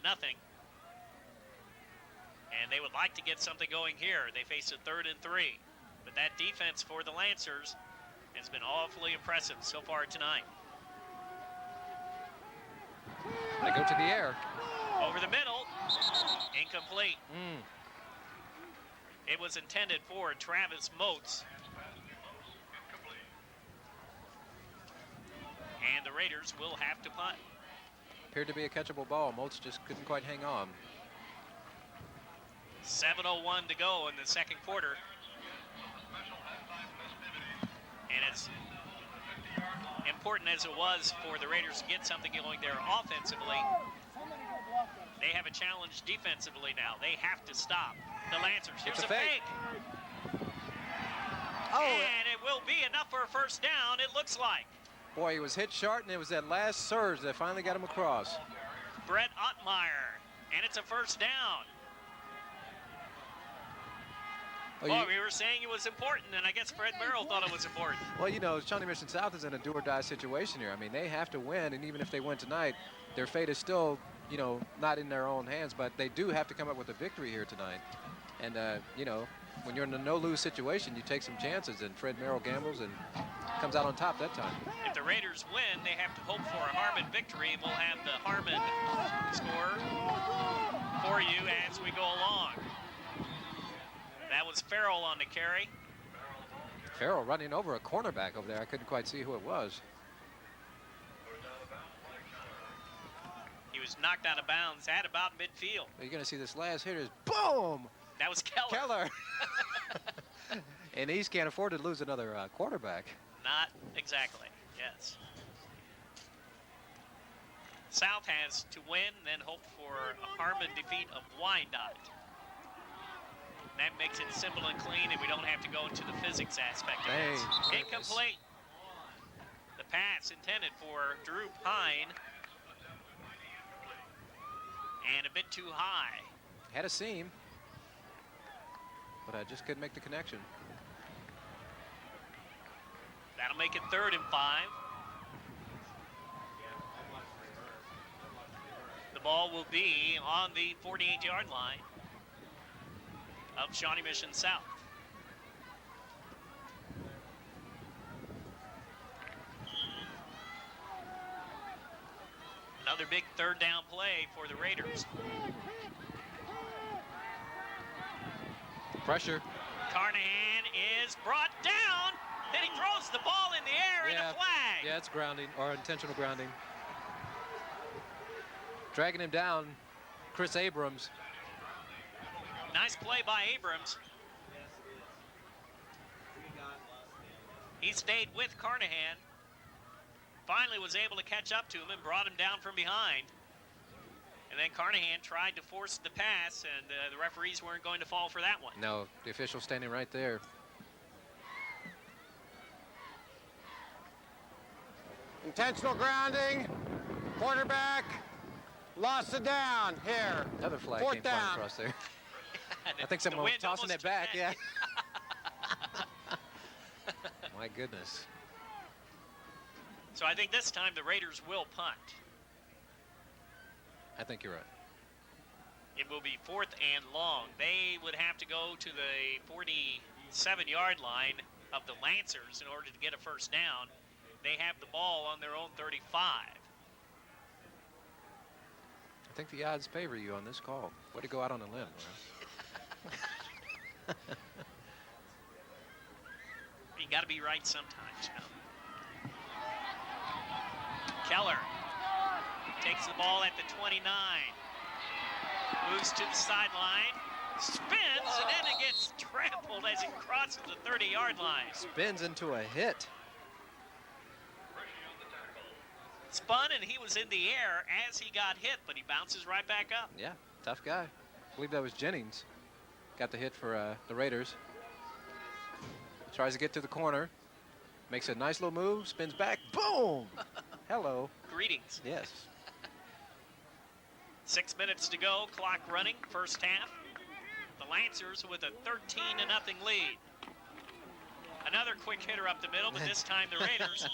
A: And they would like to get something going here. They face a 3rd and 3. But that defense for the Lancers has been awfully impressive so far tonight.
B: They go to the air.
A: Over the middle, incomplete. It was intended for Travis Moats. And the Raiders will have to punt.
B: Appeared to be a catchable ball. Moats just couldn't quite hang on.
A: 7:01 to go in the second quarter. And as important as it was for the Raiders to get something going there offensively, they have a challenge defensively now. They have to stop the Lancers. Here's
B: It's
A: a
B: a fake.
A: And it will be enough for a first down, it looks like.
B: Boy, he was hit short, and it was that last surge that finally got him across.
A: Brett Ottmeyer, and it's a first down.
B: Well,
A: We were saying it was important, and I guess Fred Merrill thought it was important.
B: well, you know, Shawnee Mission South is in a do-or-die situation here. I mean, they have to win, and even if they win tonight, their fate is still, you know, not in their own hands, but they do have to come up with a victory here tonight. And, you know, when you're in a no-lose situation, you take some chances, and Fred Merrill gambles and comes out on top that time.
A: If the Raiders win, they have to hope for a Harmon victory, and we'll have the Harmon score for you as we go along. That was Farrell on the carry.
B: Farrell running over a cornerback over there. I couldn't quite see who it was.
A: He was knocked out of bounds at about midfield.
B: You're going to see this last hit is boom!
A: That was Keller.
B: Keller. And East can't afford to lose another quarterback.
A: Not exactly, yes. South has to win, then hope for a Harmon defeat of Wyandotte. That makes it simple and clean, and we don't have to go into the physics aspect of
B: Hey,
A: it. Incomplete. The pass intended for Drew Pine. And a bit too high.
B: Had a seam, but I just couldn't make the connection.
A: That'll make it 3rd and 5. The ball will be on the 48-yard line of Shawnee Mission South. Another big 3rd down play for the Raiders.
B: Pressure.
A: Carnahan is brought down. Then he throws the ball in the air and a flag.
B: Yeah, it's grounding or intentional grounding. Dragging him down, Chris Abrams.
A: Nice play by Abrams. He stayed with Carnahan. Finally was able to catch up to him and brought him down from behind. And then Carnahan tried to force the pass, and the referees weren't going to fall for that one.
B: No, the official standing right there.
C: Intentional grounding. Quarterback lost it down here.
B: Another flag
C: 4th
B: came flying
C: down.
B: across there.
A: The-
B: I think
A: the
B: someone was
A: wind
B: tossing
A: almost
B: it back,
A: took
B: yeah.
A: that.
B: My goodness.
A: So I think this time the Raiders will punt.
B: I think you're right.
A: It will be 4th and long. They would have to go to the 47-yard line of the Lancers in order to get a first down. They have the ball on their own 35.
B: I think the odds favor you on this call. Way to go out on a limb, Laura.
A: You got to be right sometimes. You know? Keller takes the ball at the 29. Moves to the sideline. Spins, and then it gets trampled as it crosses the 30-yard line.
B: Spins into a hit.
A: Spun, and he was in the air as he got hit, but he bounces right back up.
B: Yeah, tough guy. I believe that was Jennings. Got the hit for the Raiders. Tries to get to the corner. Makes a nice little move. Spins back. Boom! Hello.
A: Greetings.
B: Yes.
A: 6 minutes to go, clock running, first half. The Lancers with a 13-0 lead. Another quick hitter up the middle, but this time the Raiders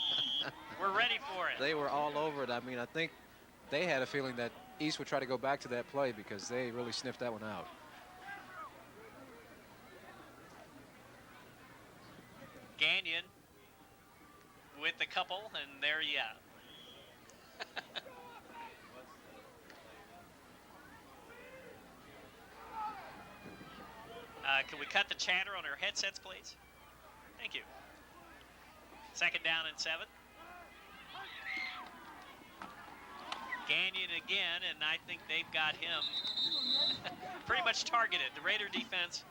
A: We're ready for it.
B: They were all over it. I mean, I think they had a feeling that East would try to go back to that play because they really sniffed that one out.
A: Gagnon with the couple, and there you have. Can we cut the chatter on our headsets, please? Thank you. 2nd down and 7. Gagnon again, and I think they've got him pretty much targeted. The Raider defense,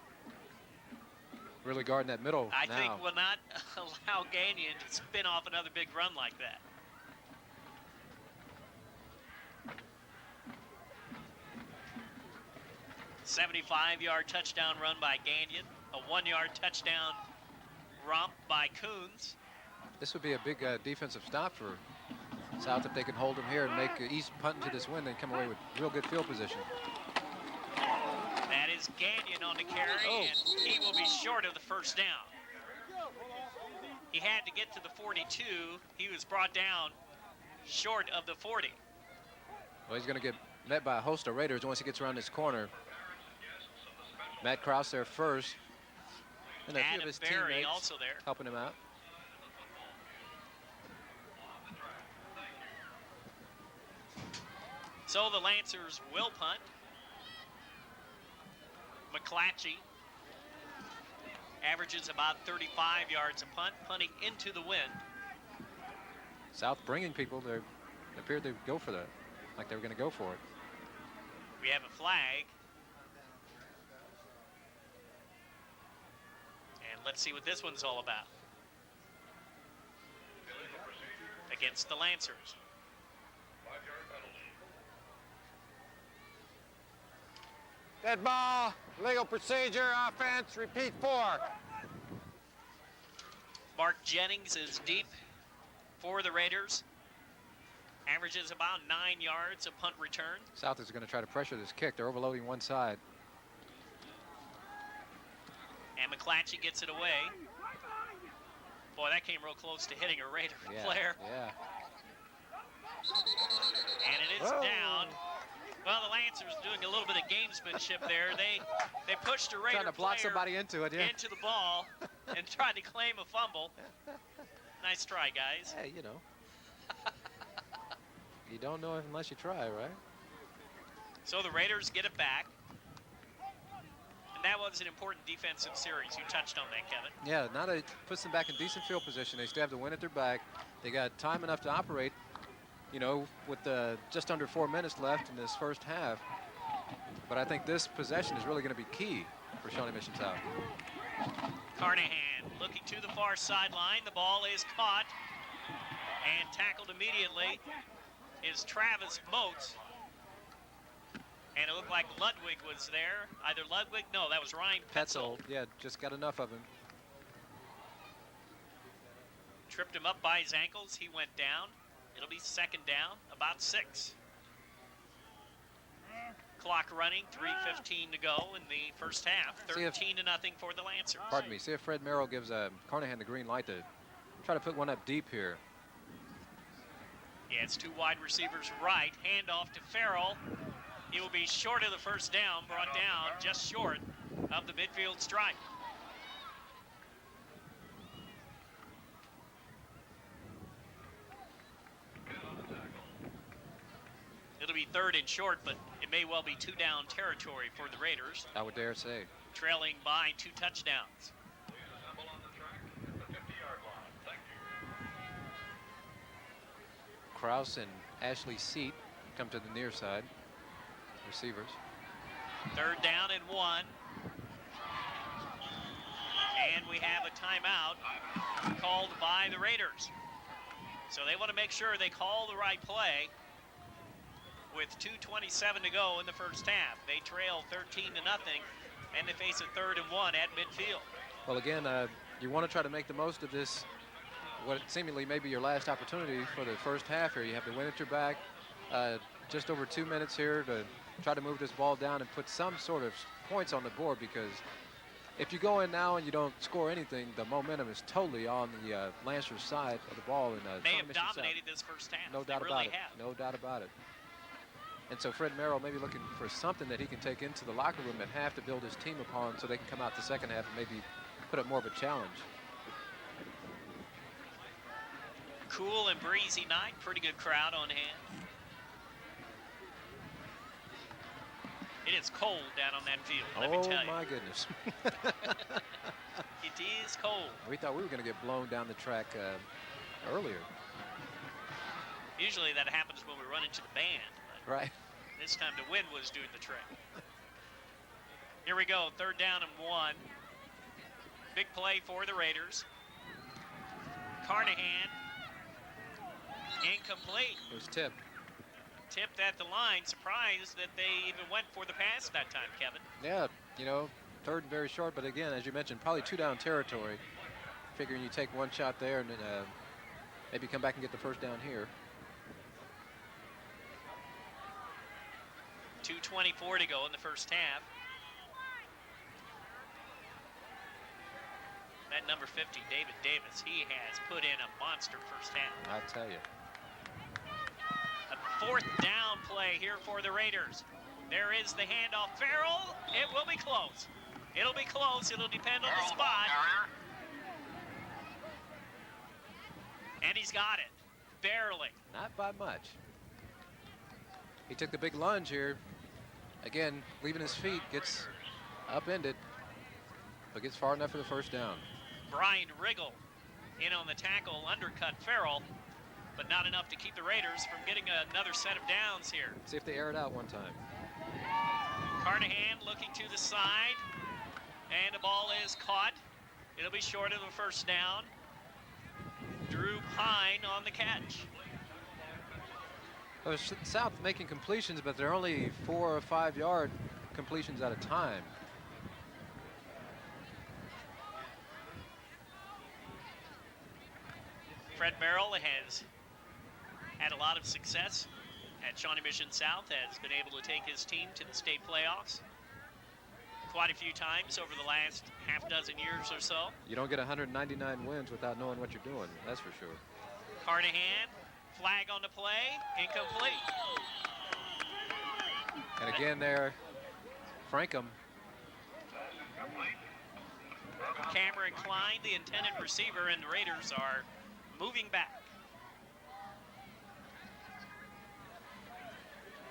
B: Really guarding that middle
A: I
B: now.
A: think, will not allow Gagnon to spin off another big run like that. A 75-yard touchdown run by Gagnon, a 1-yard touchdown romp by Coons.
B: This would be a big defensive stop for South if they can hold them here and make East punt into this win and come away with real good field position.
A: That is Gagnon on the carry, and he will be short of the first down. He had to get to the 42. He was brought down short of the 40.
B: Well, he's going to get met by a host of Raiders once he gets around this corner. Matt Krause there first. And a few of
A: Adam
B: his
A: Berry
B: teammates
A: also there.
B: helping him out.
A: So the Lancers will punt. McClatchy averages about 35 yards a punt, punting into the wind.
B: South bringing people. They appeared to go for that, like they were going to go for it.
A: We have a flag. And let's see what this one's all about. Against the Lancers.
C: Dead ball, legal procedure, offense, repeat 4.
A: Mark Jennings is deep for the Raiders. Averages about 9 yards a punt return.
B: South is going to try to pressure this kick. They're overloading one side.
A: And McClatchy gets it away. Boy, that came real close to hitting a Raider player.
B: Yeah.
A: And it is down. Well, the Lancers doing a little bit of gamesmanship there. They pushed a Raider
B: Trying to block
A: player
B: somebody into it, yeah.
A: into the ball and tried to claim a fumble. Nice try, guys.
B: Hey, you know. You don't know unless you try, right?
A: So the Raiders get it back. And that was an important defensive series. You touched on that, Kevin.
B: Yeah, now that puts them back in decent field position. They still have the win at their back. They got time enough to operate, you know, with just under 4 minutes left in this first half. But I think this possession is really going to be key for Shawnee Mission South.
A: Carnahan looking to the far sideline. The ball is caught and tackled immediately is Travis Moats. And it looked like Ludwig was there. Either Ludwig, no, that was Ryan Petzel.
B: Yeah, just got enough of him.
A: Tripped him up by his ankles. He went down. It'll be 2nd down, about 6. Clock running, 3:15 to go in the first half. 13-0 for the Lancers.
B: Pardon me. See if Fred Merrill gives Carnahan the green light to try to put one up deep here.
A: Yeah, it's 2 wide receivers right. Handoff to Farrell. He will be short of the first down, brought down just short of the midfield stripe. It'll be 3rd and short, but it may well be 2-down territory for the Raiders.
B: I would dare say.
A: Trailing by 2 touchdowns.
B: Krause and Ashley Seat come to the near side. Receivers.
A: 3rd down and 1. And we have a timeout called by the Raiders. So they want to make sure they call the right play with 2:27 to go in the first half. They trail 13-0, and they face a 3rd and 1 at midfield.
B: Well, again, you want to try to make the most of this, what seemingly may be your last opportunity for the first half here. You have the win at your back. Just over 2 minutes here to try to move this ball down and put some sort of points on the board, because if you go in now and you don't score anything, the momentum is totally on the Lancers' side of the ball. And
A: They have dominated this first half.
B: No doubt
A: they
B: about
A: really
B: it.
A: have.
B: No doubt about it. And so Fred Merrill may be looking for something that he can take into the locker room at half to build his team upon, so they can come out the second half and maybe put up more of a challenge.
A: Cool and breezy night. Pretty good crowd on hand. It is cold down on that field, let me tell you.
B: Oh, my goodness.
A: It is cold.
B: We thought we were going to get blown down the track earlier.
A: Usually that happens when we run into the band. But
B: Right.
A: this time the wind was doing the trick. Here we go, 3rd down and 1. Big play for the Raiders. Carnahan, incomplete.
B: It was tipped.
A: Tipped at the line. Surprised that they even went for the pass that time, Kevin.
B: Yeah, you know, 3rd and very short, but again, as you mentioned, probably 2-down territory. Figuring you take one shot there and maybe come back and get the 1st down here.
A: 2:24 to go in the first half. That number 50, David Davis, he has put in a monster first half.
B: I tell you.
A: A 4th down play here for the Raiders. There is the handoff. Farrell, it will be close. It'll be close. It'll depend on the spot. And he's got it, barely.
B: Not by much. He took the big lunge here. Again, leaving his feet, gets upended, but gets far enough for the 1st down.
A: Brian Riggle in on the tackle, undercut Farrell, but not enough to keep the Raiders from getting another set of downs here.
B: See if they air it out one time.
A: Carnahan looking to the side, and the ball is caught. It'll be short of the 1st down. Drew Pine on the catch.
B: Well, South making completions, but they're only 4 or 5 yard completions at a time.
A: Fred Merrill has had a lot of success at Shawnee Mission South, has been able to take his team to the state playoffs quite a few times over the last half dozen years or so.
B: You don't get 199 wins without knowing what you're doing, that's for sure.
A: Carnahan, flag on the play, incomplete.
B: And again there, Frankham.
A: Cameron Klein, the intended receiver, and the Raiders are moving back.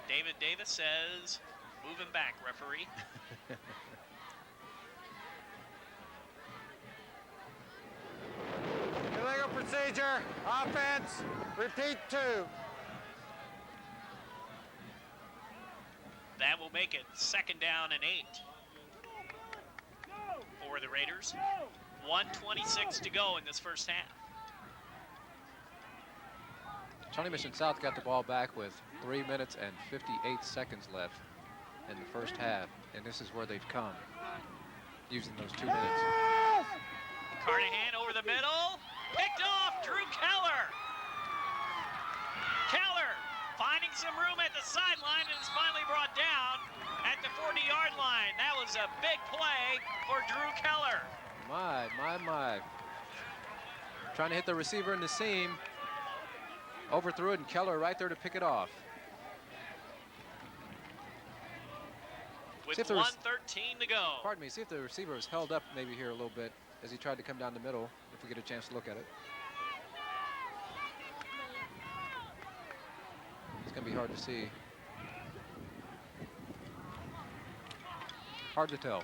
A: David Davis says, moving back, referee.
C: Illegal procedure, offense, repeat 2.
A: That will make it 2nd down and 8 for the Raiders. 1:26 to go in this first half.
B: Shawnee Mission South got the ball back with 3 minutes and 58 seconds left in the first half, and this is where they've come, using those 2 minutes.
A: Carnahan over the middle, picked off, Drew Keller. Keller finding some room at the sideline and is finally brought down at the 40-yard line. That was a big play for Drew Keller.
B: My. Trying to hit the receiver in the seam. Overthrew it, and Keller right there to pick it off.
A: With
B: See if the
A: 1:13 to go.
B: Pardon me, see if the receiver was held up maybe here a little bit as he tried to come down the middle, if we get a chance to look at it. It's going to be hard to see. Hard to tell.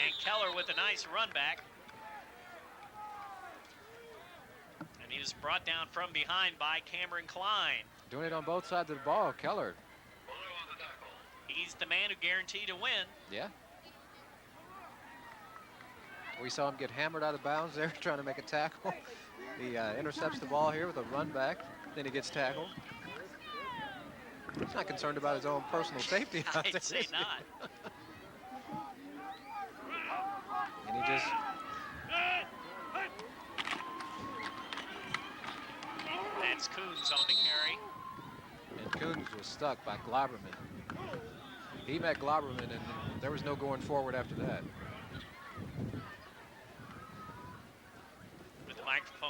A: And Keller with a nice run back. And he was brought down from behind by Cameron Klein.
B: Doing it on both sides of the ball, Keller.
A: He's the man who guaranteed a win.
B: Yeah. We saw him get hammered out of bounds there trying to make a tackle. He intercepts the ball here with a run back. Then he gets tackled. He's not concerned about his own personal safety.
A: I'd say not.
B: And he just...
A: That's Coons on the carry.
B: And Coons was stuck by Globberman. He met Globberman, and there was no going forward after that.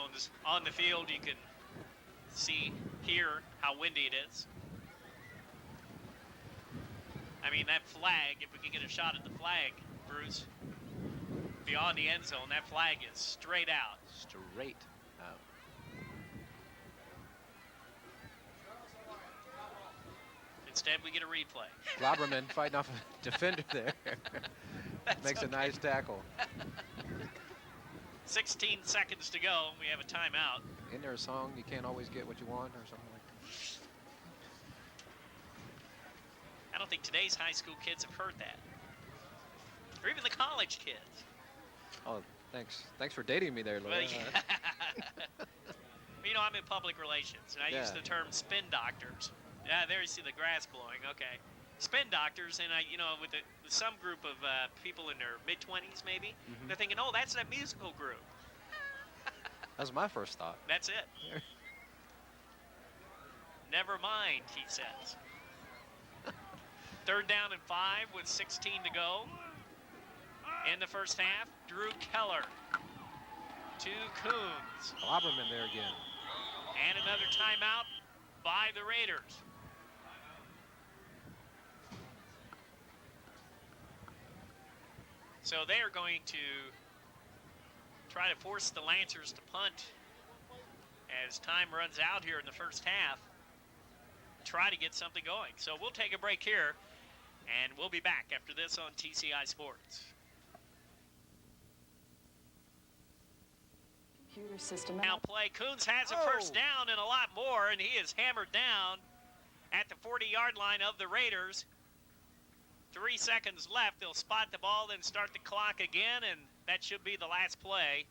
A: headphones on the field, you can hear how windy it is. I mean, that flag, if we could get a shot at the flag, Bruce, beyond the end zone, that flag is straight out.
B: Straight out.
A: Instead, we get a replay.
B: Globberman fighting off a defender there. Makes a nice tackle.
A: 16 seconds to go. We have a timeout.
B: Isn't there a song, "You Can't Always Get What You Want" or something like that?
A: I don't think today's high school kids have heard that. Or even the college kids.
B: Oh, thanks. Thanks for dating me there, Lloyd.
A: Well, yeah. You know, I'm in public relations, and I use the term spin doctors. Yeah, there you see the grass glowing. Okay. Spin doctors, and with some group of people in their mid-20s maybe, they're thinking, oh, that's that musical group.
B: That was my first thought.
A: That's it. Never mind, he says. 3rd down and 5 with 16 to go in the first half. Drew Keller to Coons.
B: Globberman there again.
A: And another timeout by the Raiders. So they are going to try to force the Lancers to punt as time runs out here in the first half. Try to get something going. So we'll take a break here, and we'll be back after this on TCI Sports.
E: Computer system.
A: Now play. Coons has a first down and a lot more, and he is hammered down at the 40-yard line of the Raiders. 3 seconds left. They'll spot the ball, then start the clock again, and that should be the last play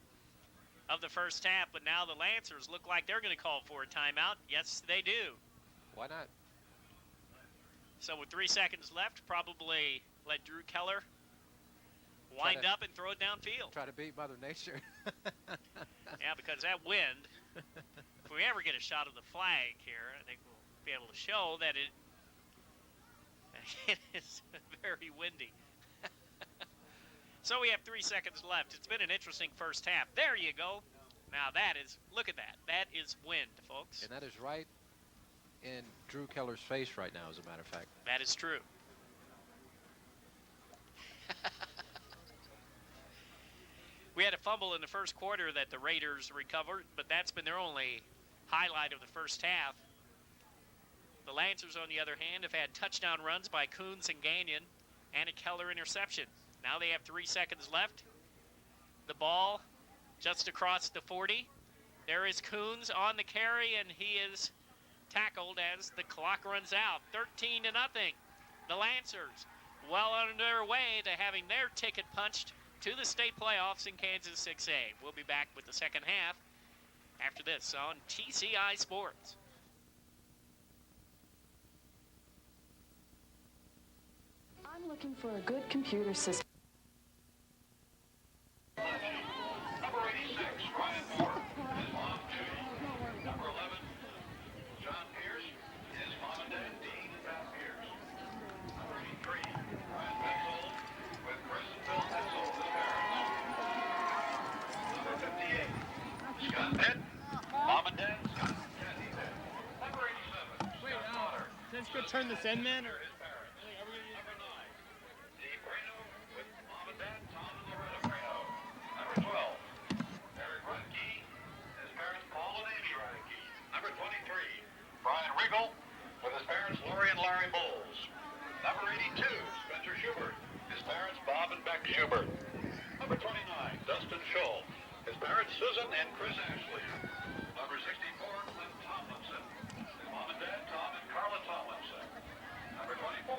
A: of the first half. But now the Lancers look like they're going to call for a timeout. Yes, they do.
B: Why not?
A: So with 3 seconds left, probably let Drew Keller wind up and throw it downfield.
B: Try to beat Mother Nature.
A: Yeah, because that wind, if we ever get a shot of the flag here, I think we'll be able to show that it is very windy. So we have 3 seconds left. It's been an interesting first half. There you go. Now look at that. That is wind, folks.
B: And that is right in Drew Keller's face right now, as a matter of fact.
A: That is true. We had a fumble in the first quarter that the Raiders recovered, but that's been their only highlight of the first half. The Lancers, on the other hand, have had touchdown runs by Coons and Gagnon and a Keller interception. Now they have 3 seconds left. The ball just across the 40. There is Coons on the carry, and he is tackled as the clock runs out. 13-0. The Lancers well on their way to having their ticket punched to the state playoffs in Kansas 6A. We'll be back with the second half after this on TCI Sports.
E: I'm looking for a good computer system.
F: Number 86, Ryan Moore. His mom, Judy. Number 11, John Pierce. His mom and dad, Dean and Beth Pierce. Number 83, Ryan Betzel with Chris and Bill Betzel, his parents. Number 58, Scott Pitt. Mom and dad, Scott and Kathy Pitt. Number 87, Scott Potter.
G: Let's go turn this in, man.
F: His parents. Number 9, Dee Brano with mom and dad, Tom and Loretta Brano. Number 12, Eric Radke, his parents Paul and Amy Radke. Number 23, Brian Riggle with his parents Lori and Larry Bowles. Number 82, Spencer Schubert, his parents Bob and Beck Schubert. Number 29, Dustin Scholl, his parents Susan and Chris Ashley. Number 64, Clint Tomlinson, his mom and dad Tom and Carla Tomlinson. Number 24,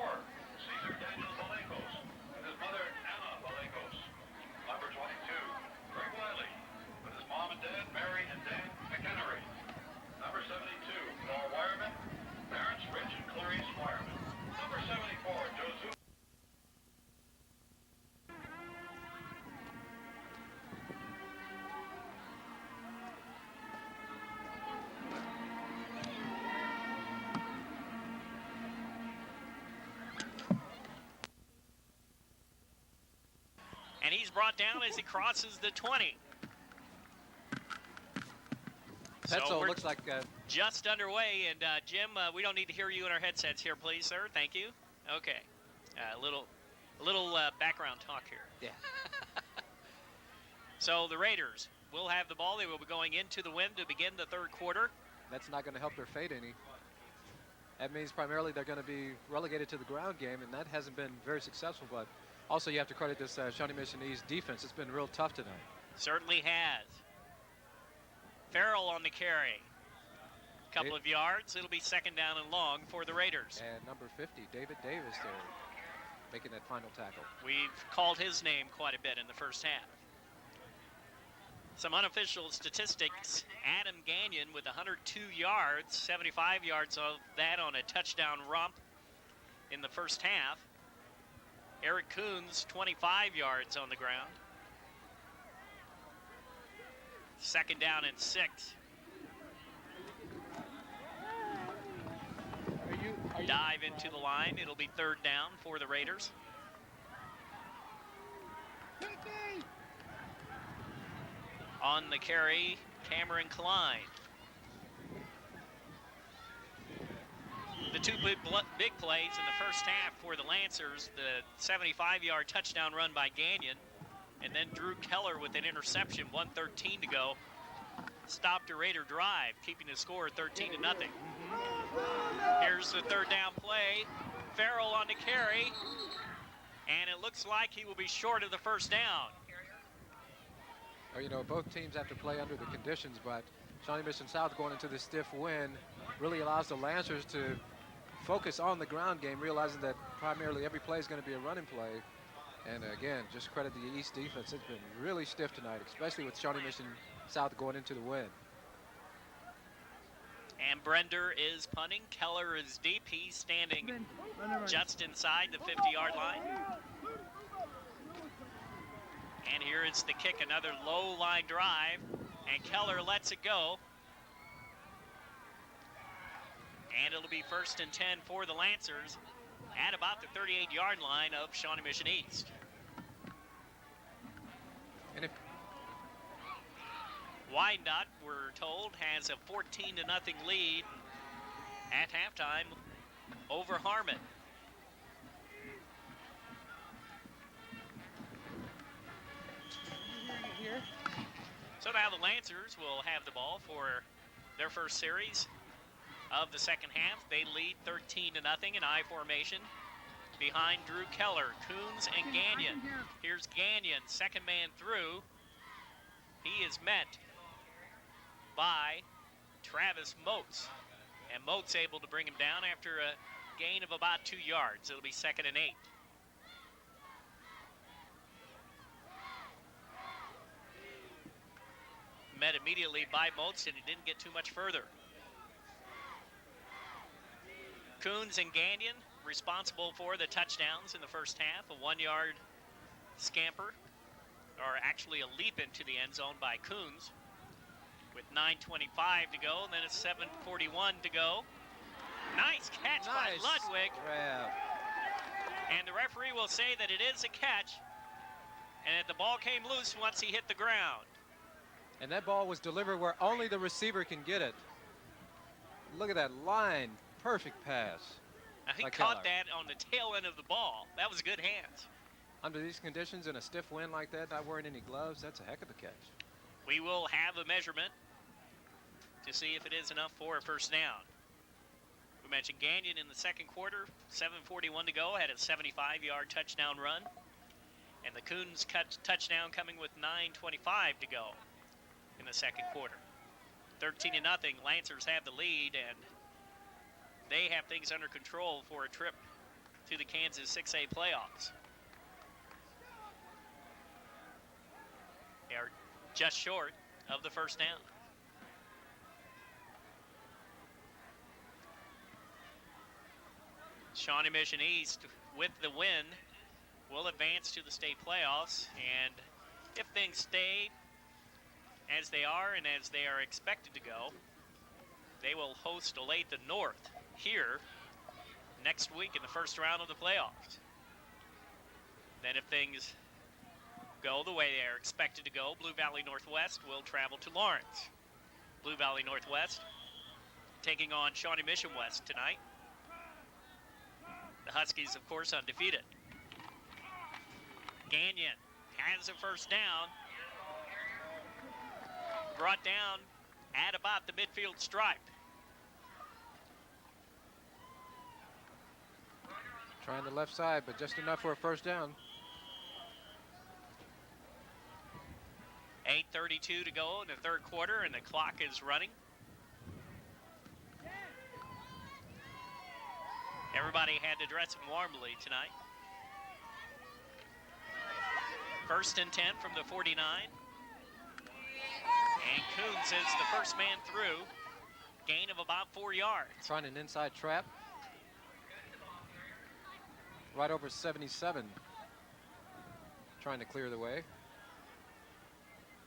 F: Caesar Daniel Balekos, with his mother Anna Balekos. Number 22, Greg Wiley, with his mom and dad Mary and Dan McHenry. Number 72, Paul Wireman, parents Rich and Clarice Wireman. Number 74, Joe Zuma.
A: And he's brought down as he crosses the 20.
B: Petzl
A: we're
B: looks like
A: just underway, and Jim, we don't need to hear you in our headsets here, please, sir. Thank you. Okay. A little background talk here.
B: Yeah.
A: So the Raiders will have the ball. They will be going into the wind to begin the third quarter.
B: that's not going to help their fate any. That means primarily they're going to be relegated to the ground game, and that hasn't been very successful. But also you have to credit this Shawnee Mission East defense. It's been real tough tonight.
A: Certainly has. Farrell on the carry. Couple of yards. It'll be second down and long for the Raiders.
B: And number 50, David Davis there, making that final tackle.
A: We've called his name quite a bit in the first half. Some unofficial statistics. Adam Gagnon with 102 yards, 75 yards of that on a touchdown romp in the first half. Eric Coons, 25 yards on the ground. Second down and 6. Dive into the line. It'll be third down for the Raiders. On the carry, Cameron Klein. The two big plays in the first half for the Lancers, the 75-yard touchdown run by Gagnon, and then Drew Keller with an interception, 1:13 to go, stopped a Raider drive, keeping the score 13-0. Here's the third down play. Farrell on the carry, and it looks like he will be short of the first down.
B: Well, you know, both teams have to play under the conditions, but Shawnee Mission South going into this stiff wind really allows the Lancers to focus on the ground game, realizing that primarily every play is going to be a running play. And again, just credit the East defense. It's been really stiff tonight, especially with Shawnee Mission South going into the wind.
A: And Brender is punting. Keller is deep. He's standing just inside the 50-yard line. And here is the kick, another low line drive. And Keller lets it go. And it'll be 1st and 10 for the Lancers at about the 38-yard line of Shawnee Mission East.
B: And if
A: Wyandotte, we're told, has a 14-0 lead at halftime over Harmon. So now the Lancers will have the ball for their first series of the second half. They lead 13-0 in I formation behind Drew Keller, Coons, and Gagnon. Here's Gagnon, second man through. He is met by Travis Moats, and Moats able to bring him down after a gain of about 2 yards. It'll be 2nd and 8. Met immediately by Moats, and he didn't get too much further. Coons and Gagnon responsible for the touchdowns in the first half. A 1-yard scamper, or actually a leap into the end zone by Coons with 9:25 to go, and then it's 7:41 to go. Nice catch by Ludwig.
B: Grab.
A: And the referee will say that it is a catch, and that the ball came loose once he hit the ground.
B: And that ball was delivered where only the receiver can get it. Look at that line. Perfect pass.
A: Now, he
B: by
A: caught
B: Keller.
A: that on the tail end of the ball. That was good hands.
B: Under these conditions, in a stiff wind like that, not wearing any gloves, that's a heck of a catch.
A: We will have a measurement to see if it is enough for a first down. We mentioned Gagnon in the second quarter, 7:41 to go, had a 75-yard touchdown run. And the Coons touchdown coming with 9:25 to go in the second quarter. 13-0, Lancers have the lead, and they have things under control for a trip to the Kansas 6A playoffs. They are just short of the first down. Shawnee Mission East, with the win, will advance to the state playoffs, and if things stay as they are and as they are expected to go, they will host Olathe North here next week in the first round of the playoffs. Then if things go the way they are expected to go, Blue Valley Northwest will travel to Lawrence. Blue Valley Northwest taking on Shawnee Mission West tonight. The Huskies, of course, undefeated. Gagnon has a first down. Brought down at about the midfield stripe.
B: Trying the left side, but just enough for a first down.
A: 8:32 to go in the third quarter, and the clock is running. Everybody had to dress him warmly tonight. First and 10 from the 49. And Coons is the first man through. Gain of about 4 yards.
B: Trying an inside trap. Right over 77. Trying to clear the way.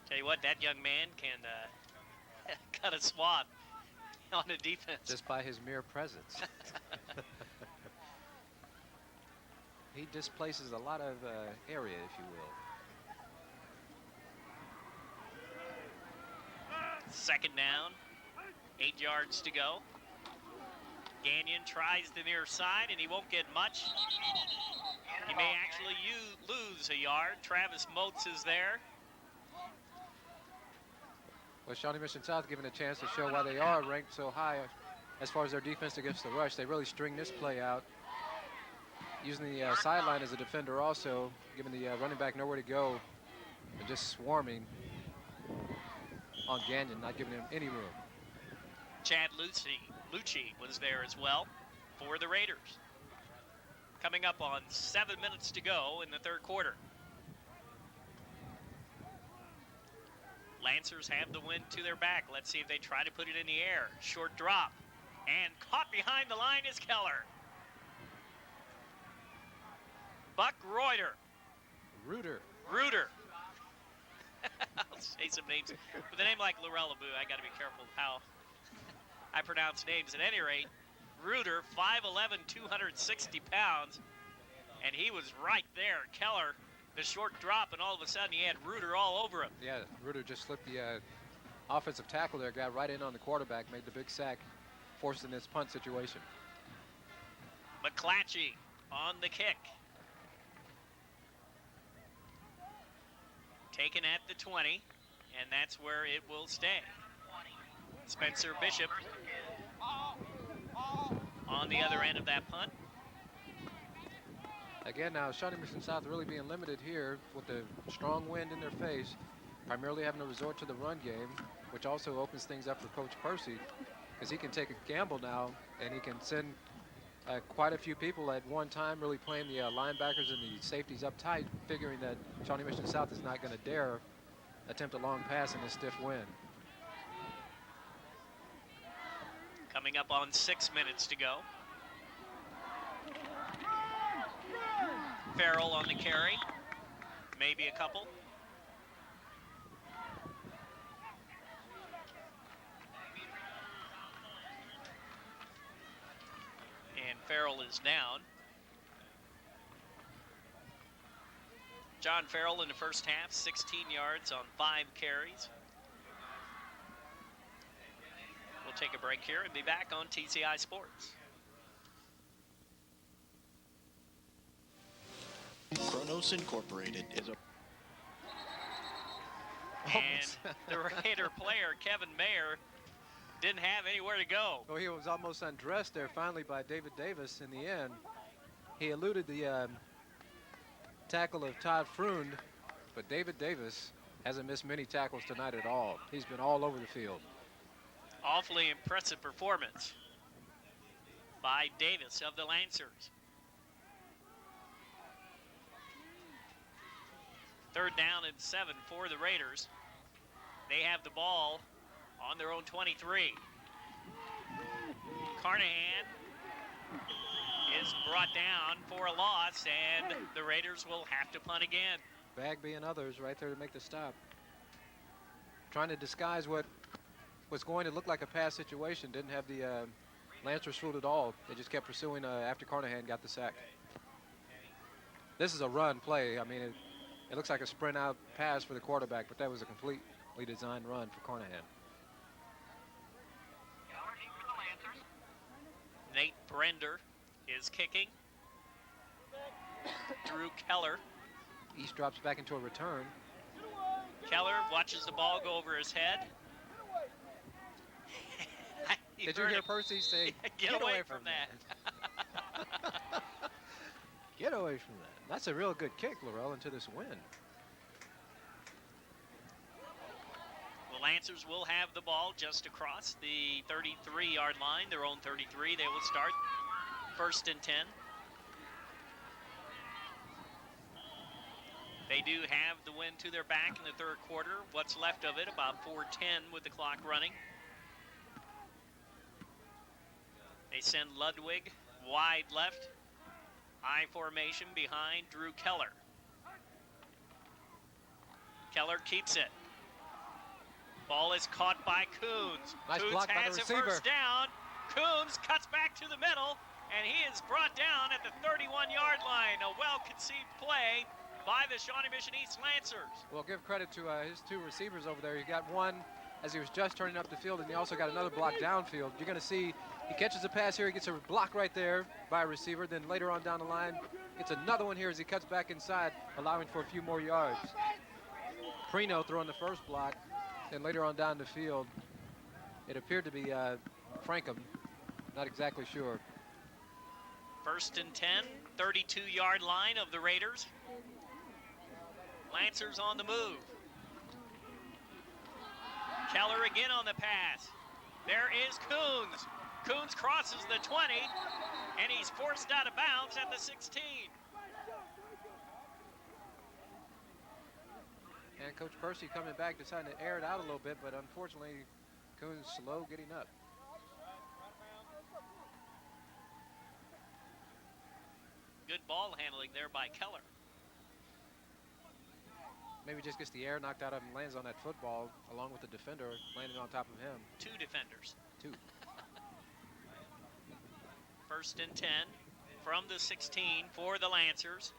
A: Tell you what, that young man can cut a swath on the defense.
B: Just by his mere presence. He displaces a lot of area, if you will.
A: Second down, 8 yards to go. Gagnon tries the near side, and he won't get much. He may actually lose a yard. Travis Moats is there.
B: Well, Shawnee Mission South given a chance to show why they are ranked so high as far as their defense against the rush. They really string this play out, using the sideline as a defender also, giving the running back nowhere to go, and just swarming on Gagnon, not giving him any room.
A: Chad Lucci was there as well for the Raiders. Coming up on 7 minutes to go in the third quarter. Lancers have the wind to their back. Let's see if they try to put it in the air. Short drop. And caught behind the line is Keller. Buck Reuter.
B: Reuter.
A: I'll say some names. With a name like Lorella Boo, I got to be careful how I pronounce names. At any rate, Reuter, 5'11", 260 pounds, and he was right there. Keller, the short drop, and all of a sudden he had Reuter all over him.
B: Yeah, Reuter just slipped the offensive tackle there, got right in on the quarterback, made the big sack, forcing this punt situation.
A: McClatchy on the kick. Taken at the 20, and that's where it will stay. Spencer Bishop on the other end of that punt.
B: Again, now Shawnee Mission South really being limited here with the strong wind in their face, primarily having to resort to the run game, which also opens things up for Coach Percy, because he can take a gamble now, and he can send quite a few people at one time, really playing the linebackers and the safeties up tight, figuring that Shawnee Mission South is not going to dare attempt a long pass in a stiff wind.
A: Coming up on 6 minutes to go. Farrell on the carry, maybe a couple. And Farrell is down. John Farrell in the first half, 16 yards on 5 carries. We'll take a break here and be back on TCI Sports.
H: Kronos Incorporated is a...
A: And the Raider player, Kevin Mayer, didn't have anywhere to go.
B: Well, he was almost undressed there finally by David Davis in the end. He eluded the tackle of Todd Freund, but David Davis hasn't missed many tackles tonight at all. He's been all over the field.
A: Awfully impressive performance by Davis of the Lancers. Third down and 7 for the Raiders. They have the ball on their own 23. Carnahan is brought down for a loss, and the Raiders will have to punt again.
B: Bagby and others right there to make the stop. Trying to disguise what was going to look like a pass situation. Didn't have the Lancers fooled at all. They just kept pursuing after Carnahan got the sack. This is a run play. I mean, it looks like a sprint out pass for the quarterback, but that was a completely designed run for Carnahan.
A: Brender is kicking. Drew Keller.
B: East drops back into a return.
A: Keller watches the ball go over his head.
B: Did you hear Percy say,
A: Get away from that.
B: Get away from that. That's a real good kick, Laurel, into this wind.
A: The Lancers will have the ball just across the 33-yard line, their own 33. They will start 1st and 10. They do have the wind to their back in the 3rd quarter. What's left of it, about 4:10 with the clock running. They send Ludwig wide left. I formation behind Drew Keller. Keller keeps it. Ball is caught by Coons.
B: Nice
A: Coons
B: block by the
A: has it
B: receiver.
A: first down. Coons cuts back to the middle, and he is brought down at the 31-yard line. A well-conceived play by the Shawnee Mission East Lancers.
B: Well, give credit to his 2 receivers over there. He got one as he was just turning up the field, and he also got another block downfield. You're going to see he catches a pass here. He gets a block right there by a receiver. Then later on down the line, gets another one here as he cuts back inside, allowing for a few more yards. Prino throwing the first block. Then later on down the field, it appeared to be Frankham. Not exactly sure.
A: 1st and 10, 32-yard line of the Raiders. Lancers on the move. Keller again on the pass. There is Coons. Coons crosses the 20, and he's forced out of bounds at the 16.
B: And Coach Percy coming back, deciding to air it out a little bit, but unfortunately, Coons slow getting up.
A: Good ball handling there by Keller.
B: Maybe just gets the air knocked out of him, lands on that football, along with the defender landing on top of him.
A: 2 defenders.
B: 2.
A: 1st and 10 from the 16 for the Lancers.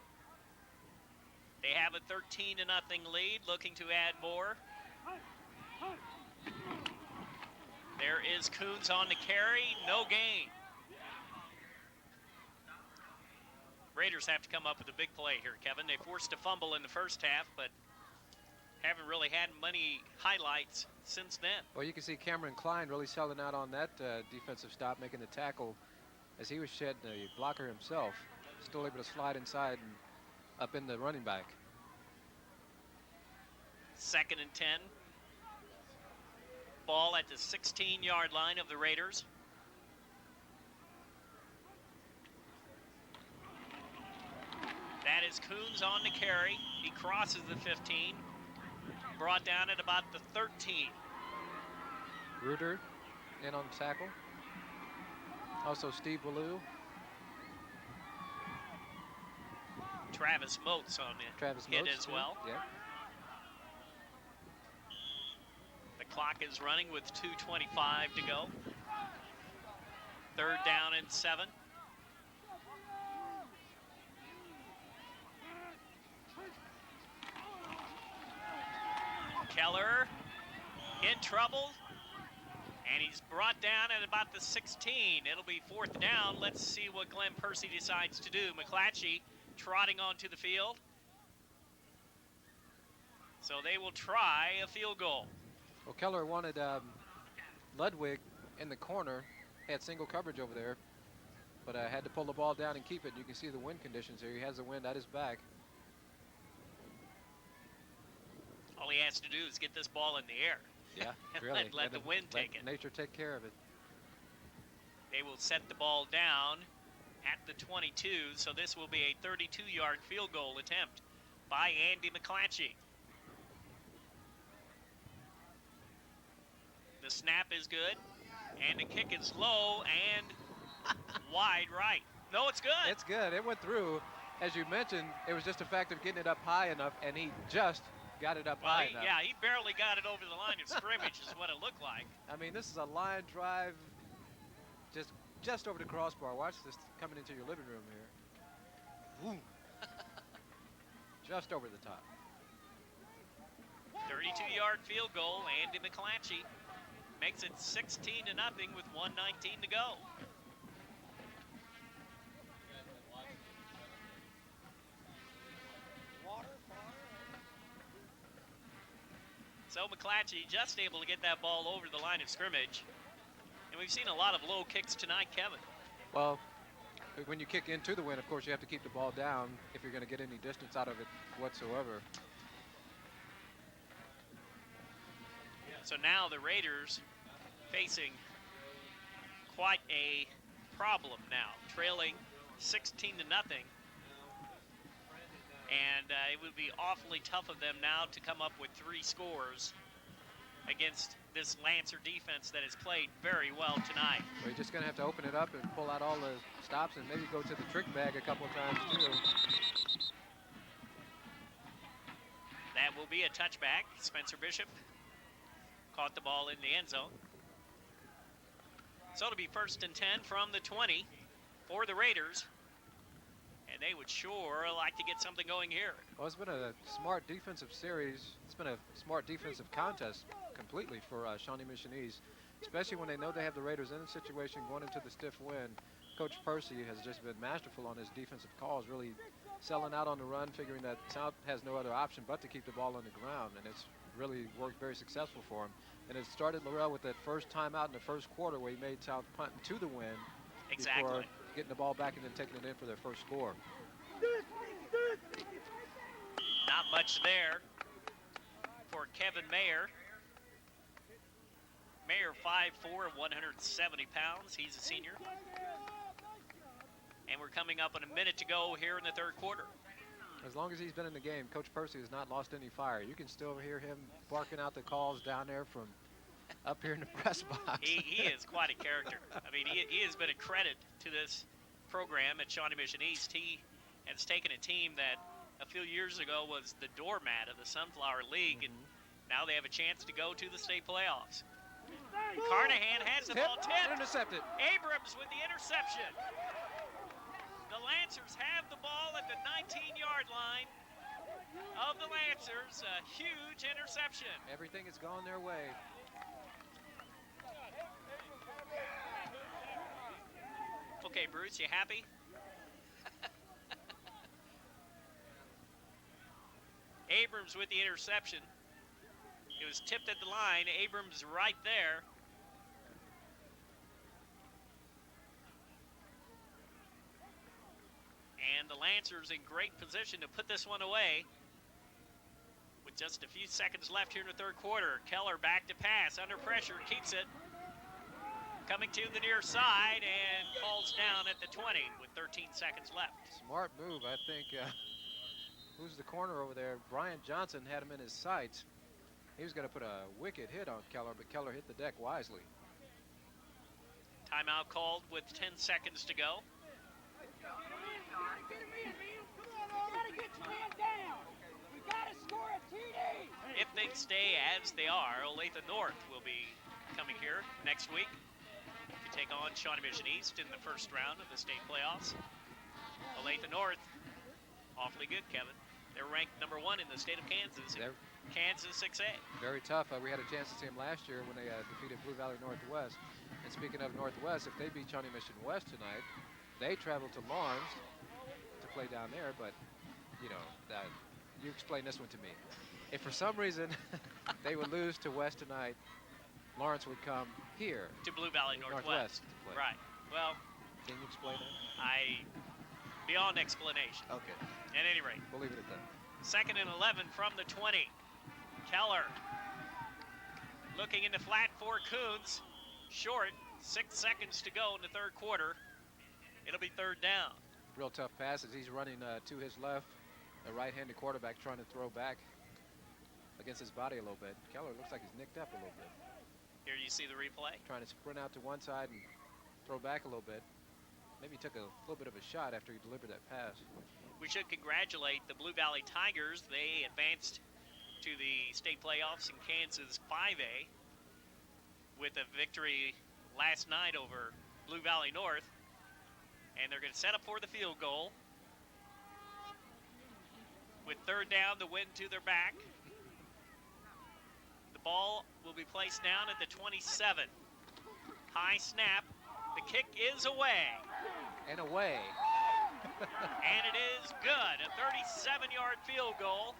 A: They have a 13-0 lead, looking to add more. There is Coons on the carry, no gain. Raiders have to come up with a big play here, Kevin. They forced a fumble in the first half, but haven't really had many highlights since then.
B: Well, you can see Cameron Klein really selling out on that defensive stop, making the tackle as he was shedding a blocker himself. Still able to slide inside and up in the running back.
A: 2nd and 10. Ball at the 16-yard line of the Raiders. That is Coons on the carry. He crosses the 15. Brought down at about the 13.
B: Reuter in on the tackle. Also Steve Ballou.
A: Travis Moats on the hit as well.
B: Yeah.
A: The clock is running with 2:25 to go. 3rd down and 7. Keller in trouble, and he's brought down at about the 16. It'll be 4th down. Let's see what Glenn Percy decides to do. McClatchy trotting onto the field. So they will try a field goal.
B: Well, Keller wanted Ludwig in the corner. Had single coverage over there, but had to pull the ball down and keep it. You can see the wind conditions here. He has the wind at his back.
A: All he has to do is get this ball in the air.
B: Yeah,
A: and
B: really.
A: let the wind take it.
B: Nature take care of it.
A: They will set the ball down at the 22, so this will be a 32-yard field goal attempt by Andy McClatchy. The snap is good, and the kick is low and wide right. No, it's good.
B: It's good. It went through. As you mentioned, it was just a fact of getting it up high enough, and he just got it up high enough.
A: Yeah, he barely got it over the line of scrimmage is what it looked like.
B: I mean, this is a line drive just over the crossbar. Watch this coming into your living room here. Boom. Just over the top.
A: 32-yard field goal. Andy McClatchy makes it 16-0 with 1:19 to go. So McClatchy just able to get that ball over the line of scrimmage. And we've seen a lot of low kicks tonight, Kevin.
B: Well, when you kick into the wind, of course, you have to keep the ball down if you're going to get any distance out of it whatsoever.
A: So now the Raiders facing quite a problem now, trailing 16-0. And it would be awfully tough of them now to come up with 3 scores against this Lancer defense that has played very well tonight.
B: So you're just going to have to open it up and pull out all the stops and maybe go to the trick bag a couple of times too.
A: That will be a touchback. Spencer Bishop caught the ball in the end zone. So it'll be 1st and 10 from the 20 for the Raiders. And they would sure like to get something going here.
B: Well, it's been a smart defensive series. It's been a smart defensive contest completely for Shawnee Mission East, especially when they know they have the Raiders in a situation going into the stiff wind. Coach Percy has just been masterful on his defensive calls, really selling out on the run, figuring that South has no other option but to keep the ball on the ground, and it's really worked very successful for him. And it started, Laurel, with that first timeout in the first quarter where he made South punt to the wind.
A: Exactly.
B: Before getting the ball back and then taking it in for their first score.
A: Not much there for Kevin Mayer. Mayer 5'4", 170 pounds. He's a senior. And we're coming up on a minute to go here in the third quarter.
B: As long as he's been in the game, Coach Percy has not lost any fire. You can still hear him barking out the calls down there from up here in the press box.
A: He is quite a character. I mean, he has been a credit to this program at Shawnee Mission East. He has taken a team that a few years ago was the doormat of the Sunflower League, and now they have a chance to go to the state playoffs. Carnahan has the ball tipped.
B: Intercepted.
A: Abrams with the interception. The Lancers have the ball at the 19-yard line of the Lancers. A huge interception.
B: Everything has gone their way.
A: Okay, Bruce, you happy? Abrams with the interception. It was tipped at the line. Abrams right there. And the Lancers in great position to put this one away. With just a few seconds left here in the third quarter. Keller back to pass, under pressure, keeps it. Coming to the near side and falls down at the 20 with 13 seconds left.
B: Smart move, I think. Who's the corner over there? Brian Johnson had him in his sights. He was going to put a wicked hit on Keller, but Keller hit the deck wisely.
A: Timeout called with 10 seconds to go. If things stay as they are, Olathe North will be coming here next week to take on Shawnee Mission East in the first round of the state playoffs. Olathe North, awfully good, Kevin. They're ranked #1 in the state of Kansas. Kansas 6A.
B: Very tough. We had a chance to see them last year when they defeated Blue Valley Northwest. And speaking of Northwest, if they beat Shawnee Mission West tonight, they travel to Lawrence to play down there. But, you know, you explain this one to me. If for some reason they would lose to West tonight, Lawrence would come here.
A: To Blue Valley Northwest.
B: to play.
A: Right. Well,
B: Can you explain that?
A: Beyond explanation.
B: Okay.
A: At any rate.
B: We'll leave it at that.
A: 2nd and 11 from the 20. Keller looking in the flat for Coons. Short, 6 seconds to go in the third quarter. It'll be third down.
B: Real tough passes. He's running to his left. A right-handed quarterback trying to throw back against his body a little bit. Keller looks like he's nicked up a little bit.
A: Here you see the replay.
B: Trying to sprint out to one side and throw back a little bit. Maybe he took a little bit of a shot after he delivered that pass.
A: We should congratulate the Blue Valley Tigers. They advanced to the state playoffs in Kansas 5A with a victory last night over Blue Valley North. And they're going to set up for the field goal. With third down, the wind to their back. The ball will be placed down at the 27. High snap. The kick is away.
B: And away.
A: And it is good. A 37-yard field goal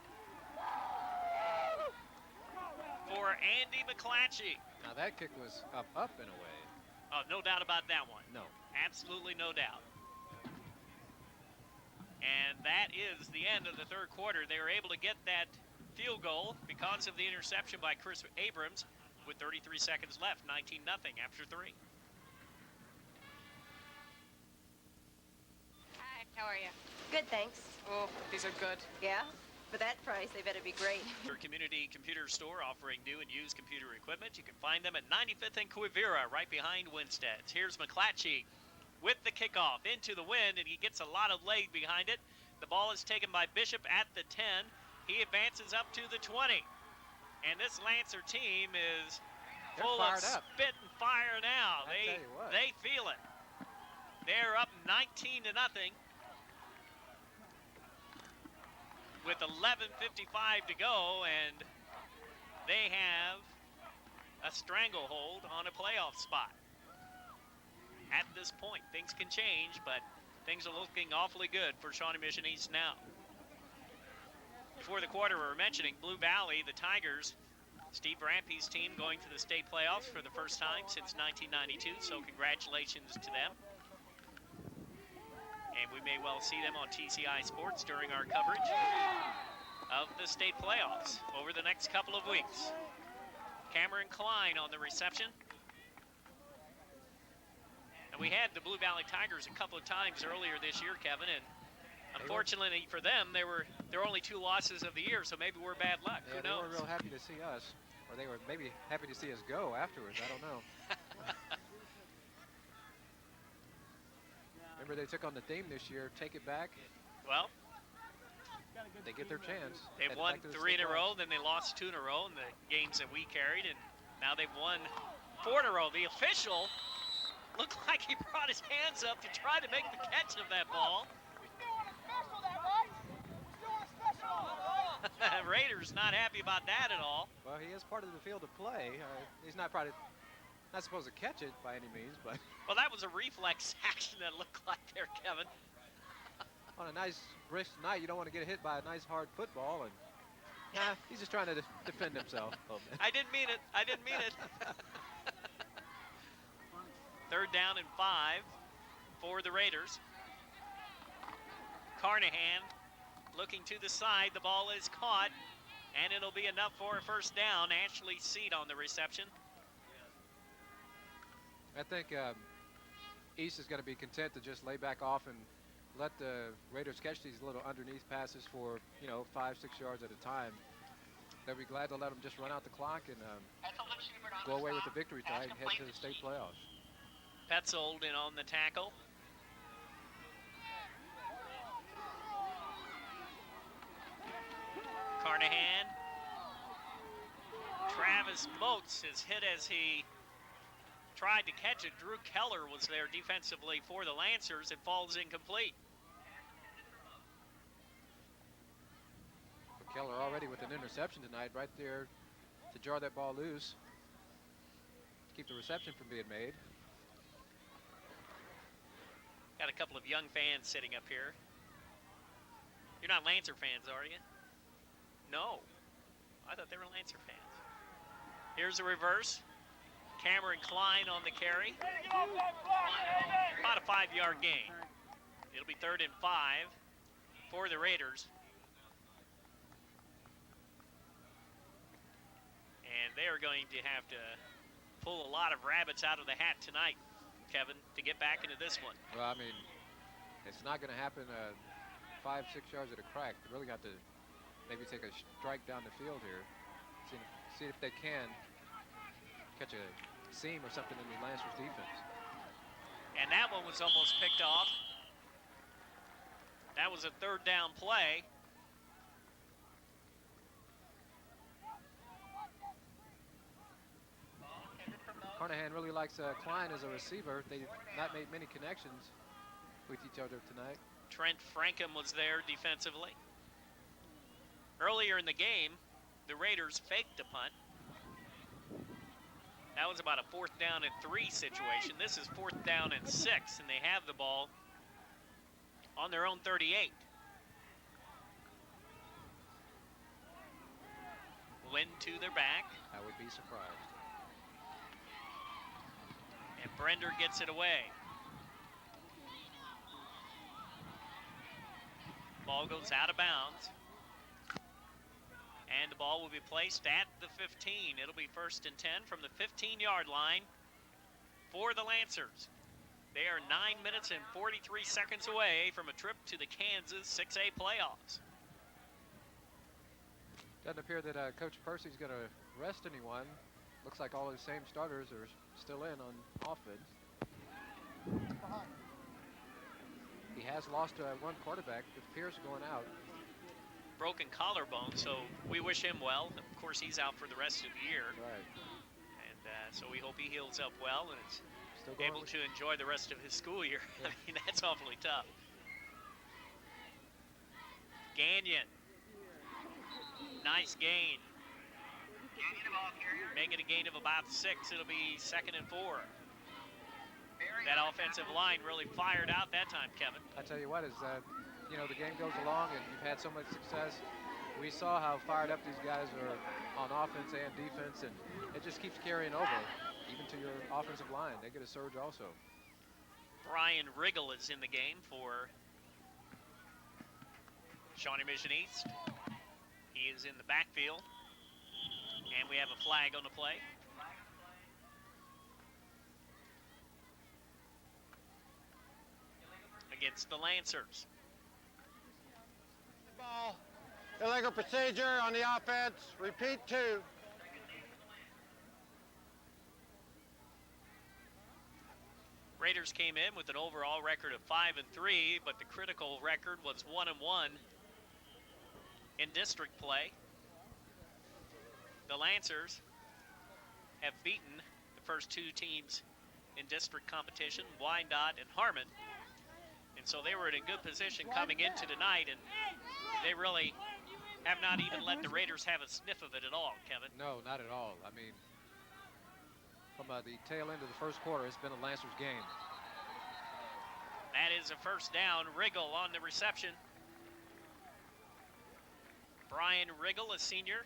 A: Andy McClatchy.
B: Now that kick was up in a way.
A: Oh, no doubt about that one.
B: No.
A: Absolutely no doubt. And that is the end of the third quarter. They were able to get that field goal because of the interception by Chris Abrams with 33 seconds left, 19-0 after 3.
I: Hi, how are you?
J: Good, thanks.
I: Oh, these are good.
J: Yeah? For that price, they better be great.
A: Your community computer store offering new and used computer equipment. You can find them at 95th and Quivira, right behind Winstead's. Here's McClatchy with the kickoff into the wind, and he gets a lot of leg behind it. The ball is taken by Bishop at the 10. He advances up to the 20. And this Lancer team is full of spit and fire now. They feel it. They're up 19-0 with 11:55 to go, and they have a stranglehold on a playoff spot. At this point, things can change, but things are looking awfully good for Shawnee Mission East now. Before the quarter, we were mentioning Blue Valley, the Tigers, Steve Rampy's team going to the state playoffs for the first time since 1992, so congratulations to them. And we may well see them on TCI Sports during our coverage of the state playoffs over the next couple of weeks. Cameron Klein on the reception. And we had the Blue Valley Tigers a couple of times earlier this year, Kevin, and unfortunately for them, there were only 2 losses of the year, so maybe we're bad luck.
B: Yeah,
A: Who knows?
B: they were real happy to see us, or they were maybe happy to see us go afterwards. I don't know. Remember, they took on the theme this year, take it back.
A: Well,
B: they get their chance.
A: they've
B: Head
A: won
B: back to the
A: 3 in
B: state
A: a row,
B: playoffs.
A: then they lost 2 in a row in the games that we carried, and now they've won 4 in a row. The official looked like he brought his hands up to try to make the catch of that ball. Raiders not happy about that at all.
B: Well, he is part of the field of play. He's not supposed to catch it by any means, but
A: Well, that was a reflex action that looked like there, Kevin.
B: on a nice brisk night, you don't want to get hit by a nice hard football, and he's just trying to defend himself a little bit.
A: I didn't mean it. I didn't mean it. 3rd down and 5 for the Raiders. Carnahan looking to the side. The ball is caught, and it'll be enough for a first down. Ashley Seed on the reception.
B: I think East is going to be content to just lay back off and let the Raiders catch these little underneath passes for 5-6 yards at a time. They'll be glad to let them just run out the clock and go away with the victory tonight and head to the state playoffs.
A: Petzold in on the tackle. Carnahan. Travis Moats is hit as he tried to catch it. Drew Keller was there defensively for the Lancers. It falls incomplete.
B: Keller already with an interception tonight right there to jar that ball loose. Keep the reception from being made.
A: Got a couple of young fans sitting up here. You're not Lancer fans, are you? No. I thought they were Lancer fans. Here's a reverse. Cameron Klein on the carry. About a 5-yard gain. It'll be 3rd and 5 for the Raiders. And they are going to have to pull a lot of rabbits out of the hat tonight, Kevin, to get back into this one.
B: Well, I mean, it's not going to happen 5-6 yards at a crack. They really got to maybe take a strike down the field here. See if they can catch a seam or something in the Lancers defense.
A: And that one was almost picked off. That was a 3rd down play.
B: Carnahan really likes Klein as a receiver. They've not made many connections with each other tonight.
A: Trent Frankham was there defensively. Earlier in the game, the Raiders faked a punt. That was about a 4th down and 3 situation. This is 4th down and 6, and they have the ball on their own 38. wind to their back.
B: I would be surprised.
A: And Brender gets it away. Ball goes out of bounds. And the ball will be placed at the 15. It'll be 1st and 10 from the 15-yard line for the Lancers. They are 9 minutes and 43 seconds away from a trip to the Kansas 6A playoffs.
B: Doesn't appear that Coach Percy's going to rest anyone. Looks like all his same starters are still in on offense. He has lost one quarterback. It appears going out.
A: Broken collarbone, so we wish him well. Of course, he's out for the rest of the year.
B: Right.
A: And so we hope he heals up well and is
B: Still going
A: able to enjoy the rest of his school year.
B: Yeah.
A: I mean, that's awfully tough. Gagnon. Nice gain. Make it a gain of about 6. It'll be 2nd and 4. That offensive line really fired out that time, Kevin.
B: I tell you what, you know, the game goes along and you've had so much success. We saw how fired up these guys are on offense and defense, and it just keeps carrying over, even to your offensive line. They get a surge also.
A: Brian Riggle is in the game for Shawnee Mission East. He is in the backfield, and we have a flag on the play. Against the Lancers.
C: Ball. Illegal procedure on the offense. Repeat 2.
A: Raiders came in with an overall record of 5-3, but the critical record was 1-1 in district play. The Lancers have beaten the first 2 teams in district competition, Wyandotte and Harmon. And so they were in a good position coming into tonight, and they really have not even let the Raiders have a sniff of it at all, Kevin.
B: No, not at all. I mean, from the tail end of the first quarter, it's been a Lancers game.
A: That is a first down. Riggle on the reception. Brian Riggle, a senior.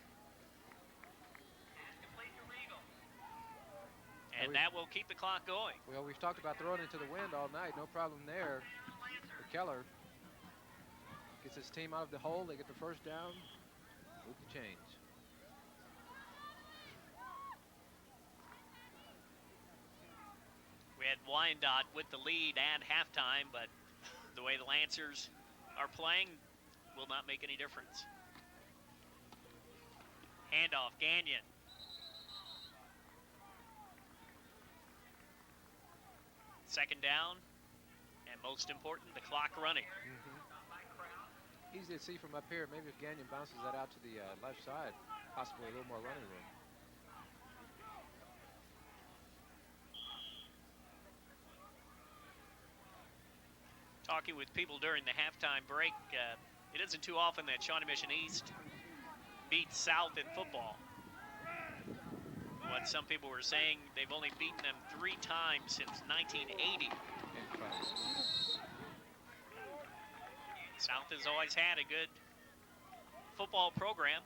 A: And that will keep the clock going.
B: Well, we've talked about throwing into the wind all night. No problem there. For Keller gets his team out of the hole. They get the first down. Move the chains.
A: We had Wyandotte with the lead at halftime, but the way the Lancers are playing will not make any difference. Handoff, Gagnon. Second down, and most important, the clock running.
B: Easy to see from up here. Maybe if Gagnon bounces that out to the left side, possibly a little more running room.
A: Talking with people during the halftime break, it isn't too often that Shawnee Mission East beats South in football. What some people were saying, they've only beaten them 3 times since 1980. South has always had a good football program.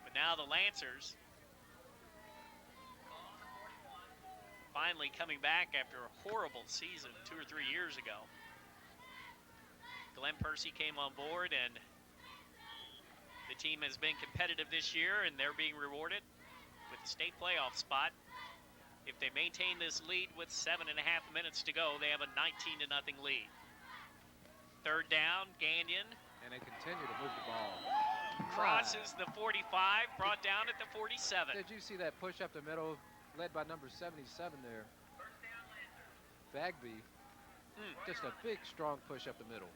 A: But now the Lancers finally coming back after a horrible season 2 or 3 years ago. Glenn Percy came on board, and the team has been competitive this year, and they're being rewarded with a state playoff spot. If they maintain this lead with 7.5 minutes to go, they have a 19-0 lead. Third down, Gagnon.
B: And they continue to move the ball.
A: Crosses the 45, brought down at the 47.
B: Did you see that push up the middle, led by number 77 there? Bagby. Just a big, strong push up the middle.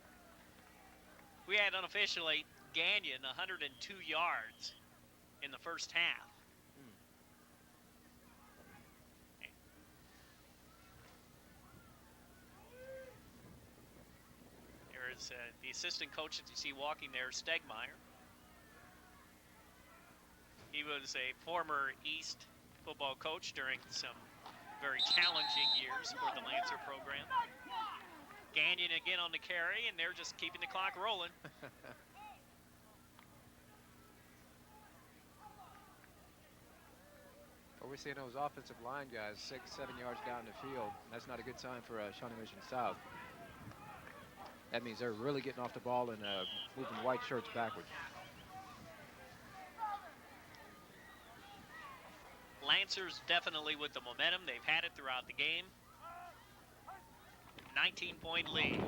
A: We had unofficially Gagnon 102 yards in the first half. There is the assistant coach that you see walking there, Stegmeyer. He was a former East football coach during some very challenging years for the Lancer program. Gagnon again on the carry, and they're just keeping the clock rolling.
B: seeing those offensive line guys 6, 7 yards down the field. That's not a good sign for Shawnee Mission South. That means they're really getting off the ball and moving white shirts backwards.
A: Lancers definitely with the momentum. They've had it throughout the game. 19-point lead.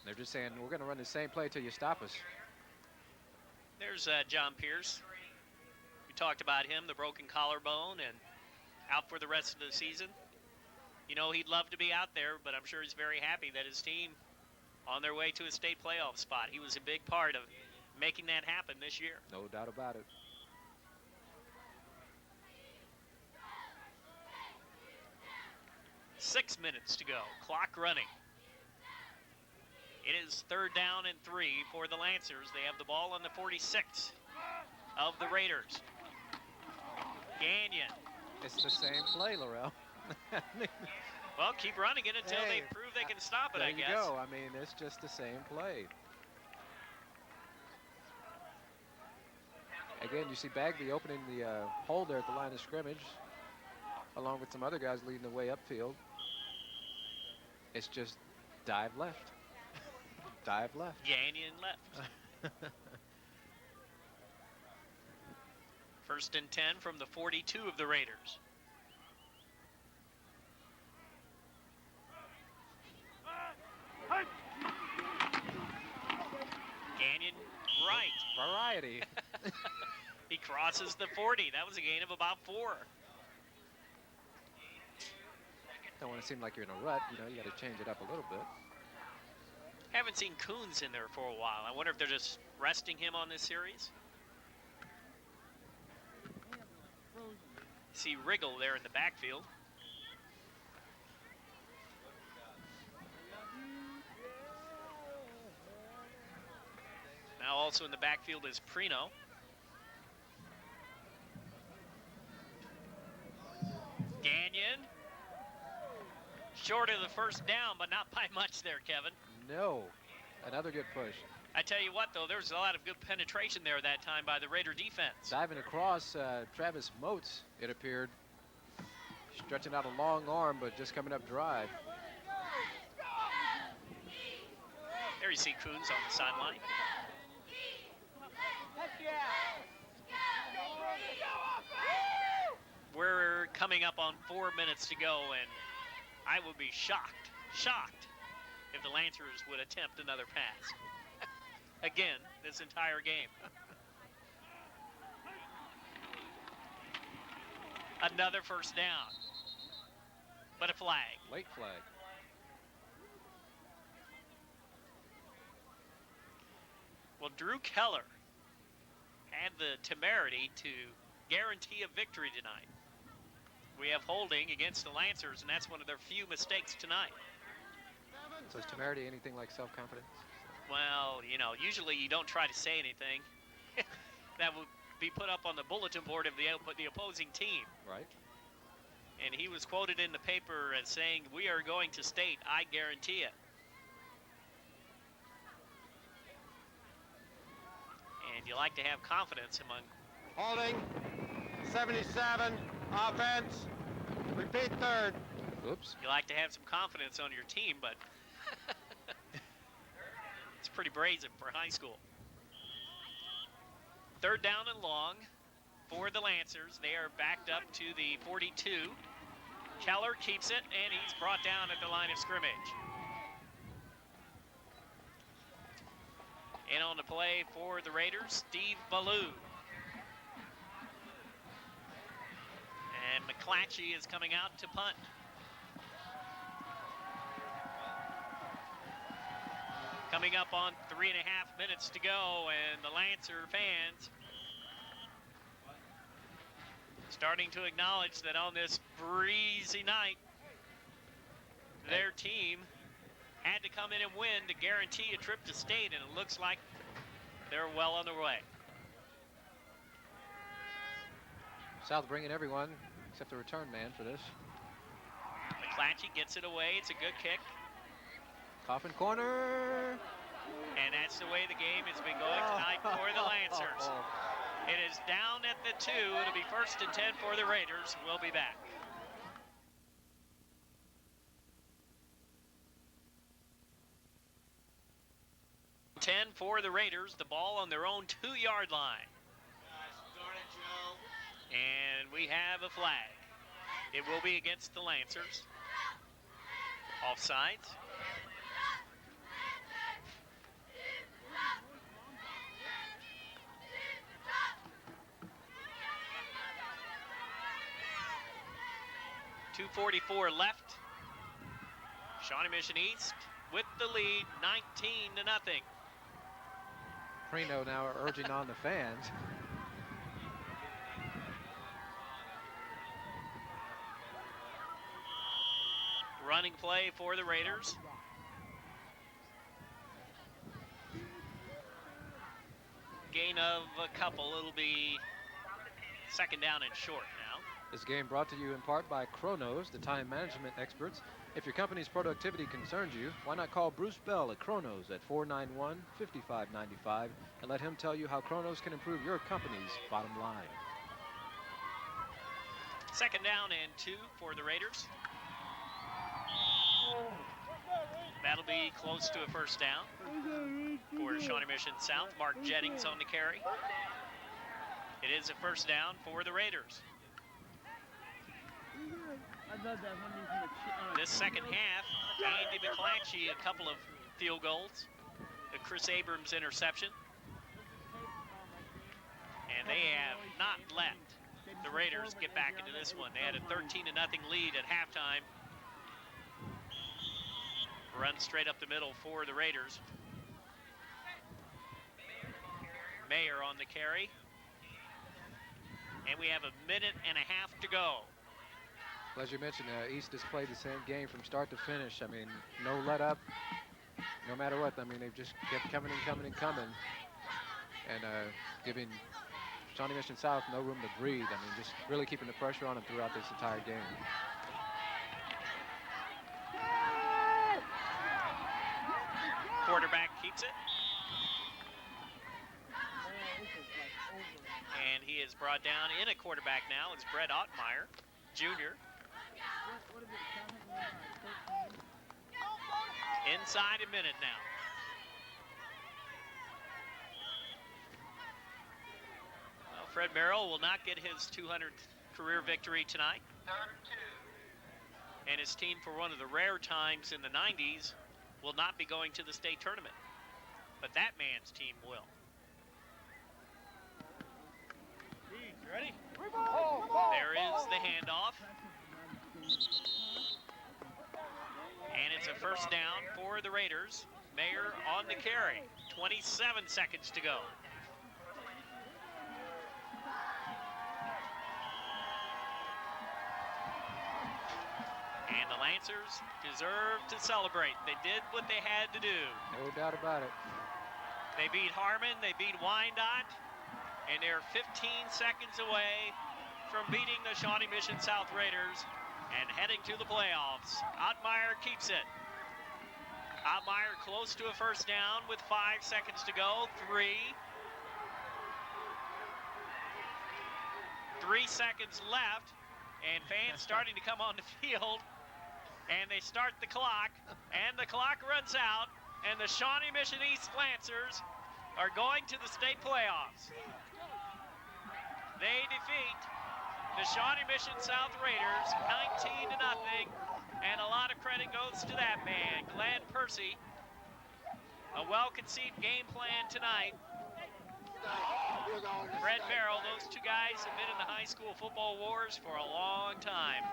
B: They're just saying, we're going to run the same play till you stop us.
A: There's John Pierce. We talked about him, the broken collarbone, and out for the rest of the season. You know, he'd love to be out there, but I'm sure he's very happy that his team on their way to a state playoff spot. He was a big part of making that happen this year.
B: No doubt about it.
A: Six minutes to go, clock running. It is 3rd down and 3 for the Lancers. They have the ball on the 46 of the Raiders. Gagnon.
B: It's the same play, Laurel.
A: Well, keep running it until
B: Hey,
A: they prove they can stop it,
B: there
A: I guess.
B: you go. I mean, it's just the same play. Again, you see Bagley opening the hole there at the line of scrimmage, along with some other guys leading the way upfield. It's just dive left. Dive left.
A: Gagnon left. 1st and 10 from the 42 of the Raiders. Gagnon right.
B: Variety.
A: He crosses the 40. That was a gain of about 4.
B: Don't want to seem like you're in a rut. You know, you got to change it up a little bit.
A: Haven't seen Coons in there for a while. I wonder if they're just resting him on this series. See Riggle there in the backfield. Now also in the backfield is Prino. Gagnon. Short of the 1st down, but not by much there, Kevin.
B: No. Another good push.
A: I tell you what, though, there was a lot of good penetration there that time by the Raider defense.
B: Diving across, Travis Moats, it appeared. Stretching out a long arm, but just coming up dry.
A: There you see Coons on the sideline. We're coming up on 4 minutes to go, and I would be shocked if the Lancers would attempt another pass. Again, this entire game. Another 1st down, but a flag.
B: Late flag.
A: Well, Drew Keller had the temerity to guarantee a victory tonight. We have holding against the Lancers, and that's one of their few mistakes tonight.
B: So is temerity anything like self-confidence?
A: Well, you know, usually you don't try to say anything that would be put up on the bulletin board of the opposing team.
B: Right.
A: And he was quoted in the paper as saying, "We are going to state, I guarantee it." And you like to have confidence among...
C: Holding. 77. Offense. Repeat 3rd.
B: Oops.
A: You like to have some confidence on your team, but it's pretty brazen for high school. 3rd down and long for the Lancers. They are backed up to the 42. Keller keeps it, and he's brought down at the line of scrimmage. In on the play for the Raiders, Steve Ballou. And McClatchy is coming out to punt. Coming up on 3.5 minutes to go, and the Lancer fans starting to acknowledge that on this breezy night, their team had to come in and win to guarantee a trip to state, and it looks like they're well on their way.
B: South bringing everyone except the return man for this.
A: McClatchy gets it away. It's a good kick.
B: Coffin corner.
A: And that's the way the game has been going tonight for the Lancers. It is down at the 2. It'll be 1st and 10 for the Raiders. We'll be back. For the Raiders, the ball on their own 2-yard line. And we have a flag. It will be against the Lancers. Offsides. .244 left. Shawnee Mission East with the lead, 19-0.
B: Prino now urging on the fans.
A: Running play for the Raiders. Gain of a couple. It'll be 2nd down and short now.
B: This game brought to you in part by Kronos, the time management experts. If your company's productivity concerns you, why not call Bruce Bell at Kronos at 491-5595 and let him tell you how Kronos can improve your company's bottom line.
A: 2nd down and 2 for the Raiders. That'll be close to a 1st down for Shawnee Mission South. Mark Jennings on the carry. It is a 1st down for the Raiders. This 2nd half, Andy McClatchy a couple of field goals. The Chris Abrams interception. And they have not let the Raiders get back into this one. They had a 13-0 lead at halftime. Run straight up the middle for the Raiders. Mayer on the carry. And we have a 1.5 minutes to go.
B: Well, as you mentioned, East has played the same game from start to finish. I mean, no let up, no matter what. I mean, they've just kept coming and coming and coming. And giving Shawnee Mission South no room to breathe. I mean, just really keeping the pressure on them throughout this entire game.
A: Quarterback keeps it. And he is brought down in a quarterback now. It's Brett Ottmeyer, Jr. Inside a minute now. Well, Fred Merrill will not get his 200th career victory tonight. And his team, for one of the rare times in the 90s, will not be going to the state tournament. But that man's team will.
G: Ready?
A: There is the handoff. And it's a 1st down for the Raiders. Mayer on the carry. 27 seconds to go. And the Lancers deserve to celebrate. They did what they had to do.
B: No doubt about it.
A: They beat Harmon, they beat Wyandotte, and they're 15 seconds away from beating the Shawnee Mission South Raiders and heading to the playoffs. Ottmeyer keeps it. Ottmeyer close to a 1st down with 5 seconds to go. 3 seconds left, and fans starting to come on the field, and they start the clock, and the clock runs out, and the Shawnee Mission East Lancers are going to the state playoffs. They defeat the Shawnee Mission South Raiders 19-0, and a lot of credit goes to that man, Glenn Percy. A well-conceived game plan tonight. Fred Merrill, those two guys have been in the high school football wars for a long time.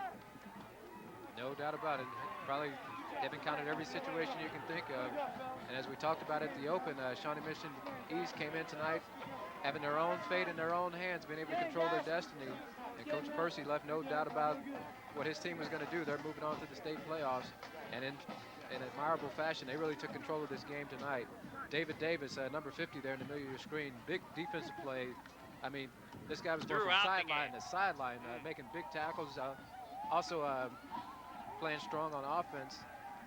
B: No doubt about it. Probably they've encountered every situation you can think of. And as we talked about at the Open, Shawnee Mission East came in tonight having their own fate in their own hands, being able to control their destiny. And Coach Percy left no doubt about what his team was going to do. They're moving on to the state playoffs. And in admirable fashion, they really took control of this game tonight. David Davis, number 50 there in the middle of your screen, big defensive play. I mean, this guy was going from sideline to sideline, making big tackles. Also playing strong on offense.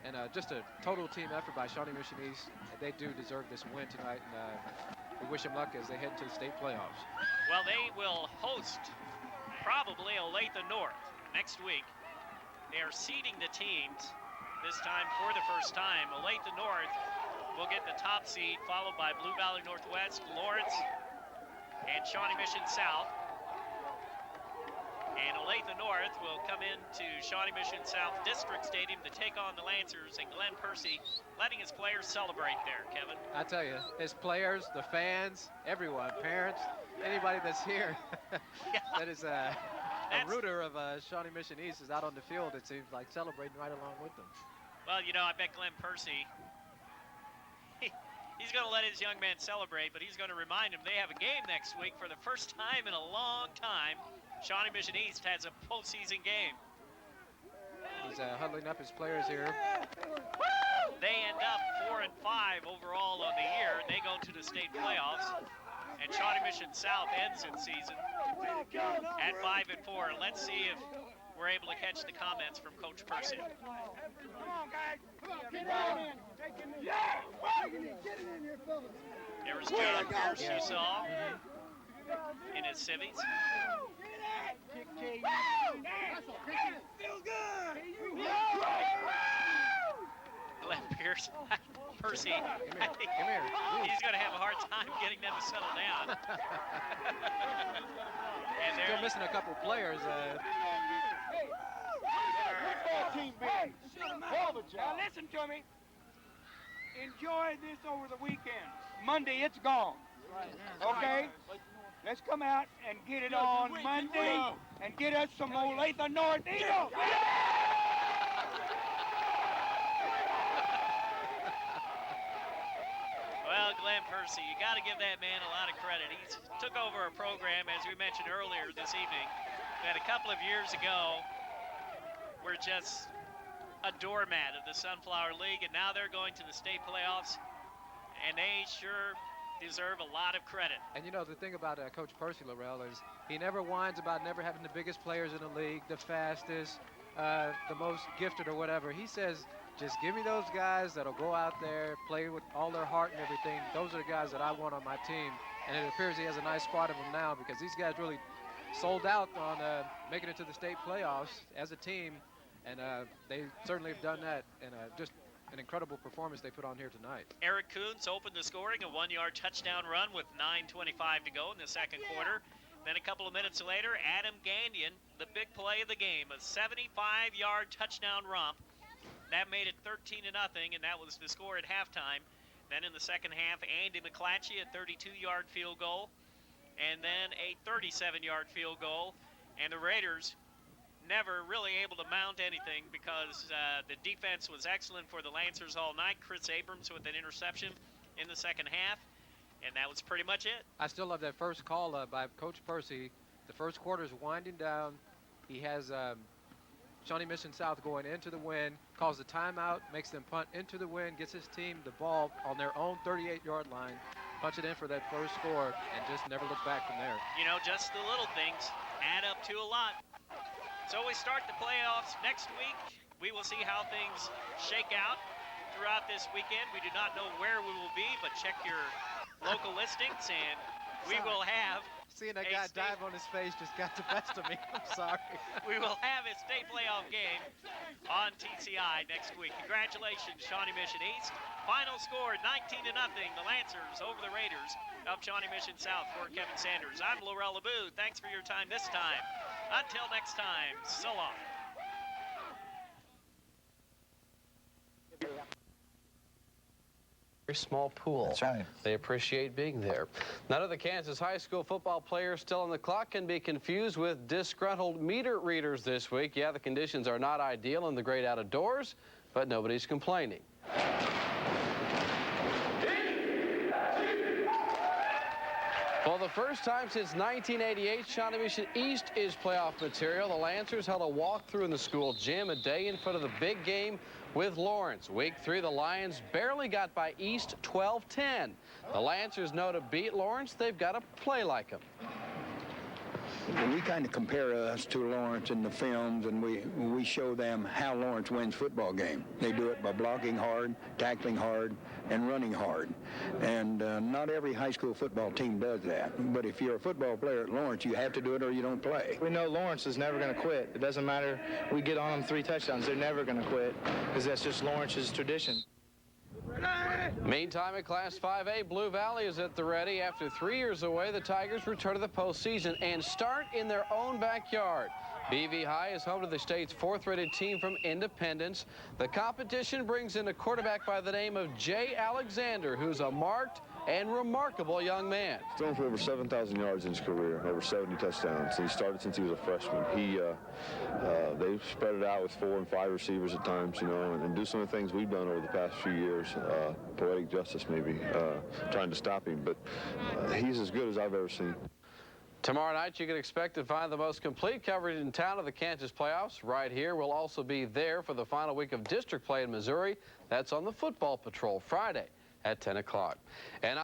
B: And just a total team effort by Shawnee Mission East. They do deserve this win tonight. And we wish them luck as they head to the state playoffs.
A: Well, they will host probably Olathe North next week. They are seeding the teams this time for the first time. Olathe North will get the top seed, followed by Blue Valley Northwest, Lawrence, and Shawnee Mission South. And Olathe North will come into Shawnee Mission South District Stadium to take on the Lancers, and Glenn Percy letting his players celebrate there, Kevin.
B: I tell you, his players, the fans, everyone, parents, anybody that's here that is a rooter of Shawnee Mission East is out on the field, it seems like, celebrating right along with them.
A: Well, you know, I bet Glenn Percy, he's going to let his young man celebrate, but he's going to remind him they have a game next week for the first time in a long time. Shawnee Mission East has a postseason game.
B: He's huddling up his players here.
A: They end up 4-5 overall on the year. They go to the state playoffs, and Shawnee Mission South ends its season at 5-4. Let's see if we're able to catch the comments from Coach Percy.
G: Come on, guys. Get on in.
A: There was John Pierce you saw in his civvies. Glenn Pierce, Percy,
B: Come here.
A: he's going to have a hard time getting them to settle down. And
B: Still missing a couple players.
G: Now listen to me. Enjoy this over the weekend. Monday, it's gone. Okay? Let's come out and get it on Monday and get us some Olathe North Eagles.
A: Well, Glenn Percy, you got to give that man a lot of credit. He took over a program, as we mentioned earlier this evening, that a couple of years ago were just a doormat of the Sunflower League, and now they're going to the state playoffs, and they sure deserve a lot of credit.
B: And you know, the thing about Coach Percy, Laurel, is he never whines about never having the biggest players in the league, the fastest, the most gifted or whatever. He says, just give me those guys that'll go out there, play with all their heart and everything. Those are the guys that I want on my team. And it appears he has a nice squad of them now, because these guys really sold out on making it to the state playoffs as a team. And they certainly have done that, and just an incredible performance they put on here tonight.
A: Eric Coons opened the scoring, a 1-yard touchdown run with 9:25 to go in the second quarter. Then a couple of minutes later, Adam Gagnon, the big play of the game, a 75-yard touchdown romp. That made it 13-0, and that was the score at halftime. Then in the second half, Andy McClatchy, a 32-yard field goal, and then a 37-yard field goal. And the Raiders never really able to mount anything because the defense was excellent for the Lancers all night. Chris Abrams with an interception in the second half, and that was pretty much it.
B: I still love that first call by Coach Percy. The first quarter is winding down. He has Shawnee Mission South going into the wind, calls the timeout, makes them punt into the wind, gets his team the ball on their own 38-yard line, punch it in for that first score, and just never look back from there.
A: You know, just the little things add up to a lot. So we start the playoffs next week. We will see how things shake out throughout this weekend. We do not know where we will be, but check your local listings, and we will have
B: Seeing that guy dive on his face just got the best of me. I'm sorry.
A: We will have a state playoff game on TCI next week. Congratulations, Shawnee Mission East. Final score, 19-0. The Lancers over the Raiders of Shawnee Mission South. For Kevin Sanders, I'm Laurel LeBoux. Thanks for your time this time. Until next time, so long.
K: Very small pool.
C: That's right.
K: They appreciate being there. None of the Kansas high school football players still on the clock can be confused with disgruntled meter readers this week. Yeah, the conditions are not ideal in the great outdoors, but nobody's complaining. For the first time since 1988, Shawnee Mission East is playoff material. The Lancers held a walkthrough in the school gym a day in front of the big game with Lawrence. Week 3, the Lions barely got by East 12-10. The Lancers know to beat Lawrence, they've got to play like them.
L: we kind of compare us to Lawrence in the films, and we show them how Lawrence wins football game. They do it by blocking hard, tackling hard, and running hard. And not every high school football team does that. But if you're a football player at Lawrence, you have to do it or you don't play.
M: We know Lawrence is never going to quit. It doesn't matter. We get on them 3 touchdowns. They're never going to quit because that's just Lawrence's tradition.
K: Meantime, at Class 5A, Blue Valley is at the ready. After 3 years away, the Tigers return to the postseason and start in their own backyard. BV High is home to the state's 4th-rated team from Independence. The competition brings in a quarterback by the name of Jay Alexander, who's a marked and remarkable young man.
N: He's thrown for over 7,000 yards in his career, over 70 touchdowns. He started since he was a freshman. They've spread it out with 4 and 5 receivers at times, you know, and do some of the things we've done over the past few years. Poetic justice, maybe, trying to stop him. But he's as good as I've ever seen.
K: Tomorrow night, you can expect to find the most complete coverage in town of the Kansas playoffs right here. We'll also be there for the final week of district play in Missouri. That's on the Football Patrol Friday at 10 o'clock. And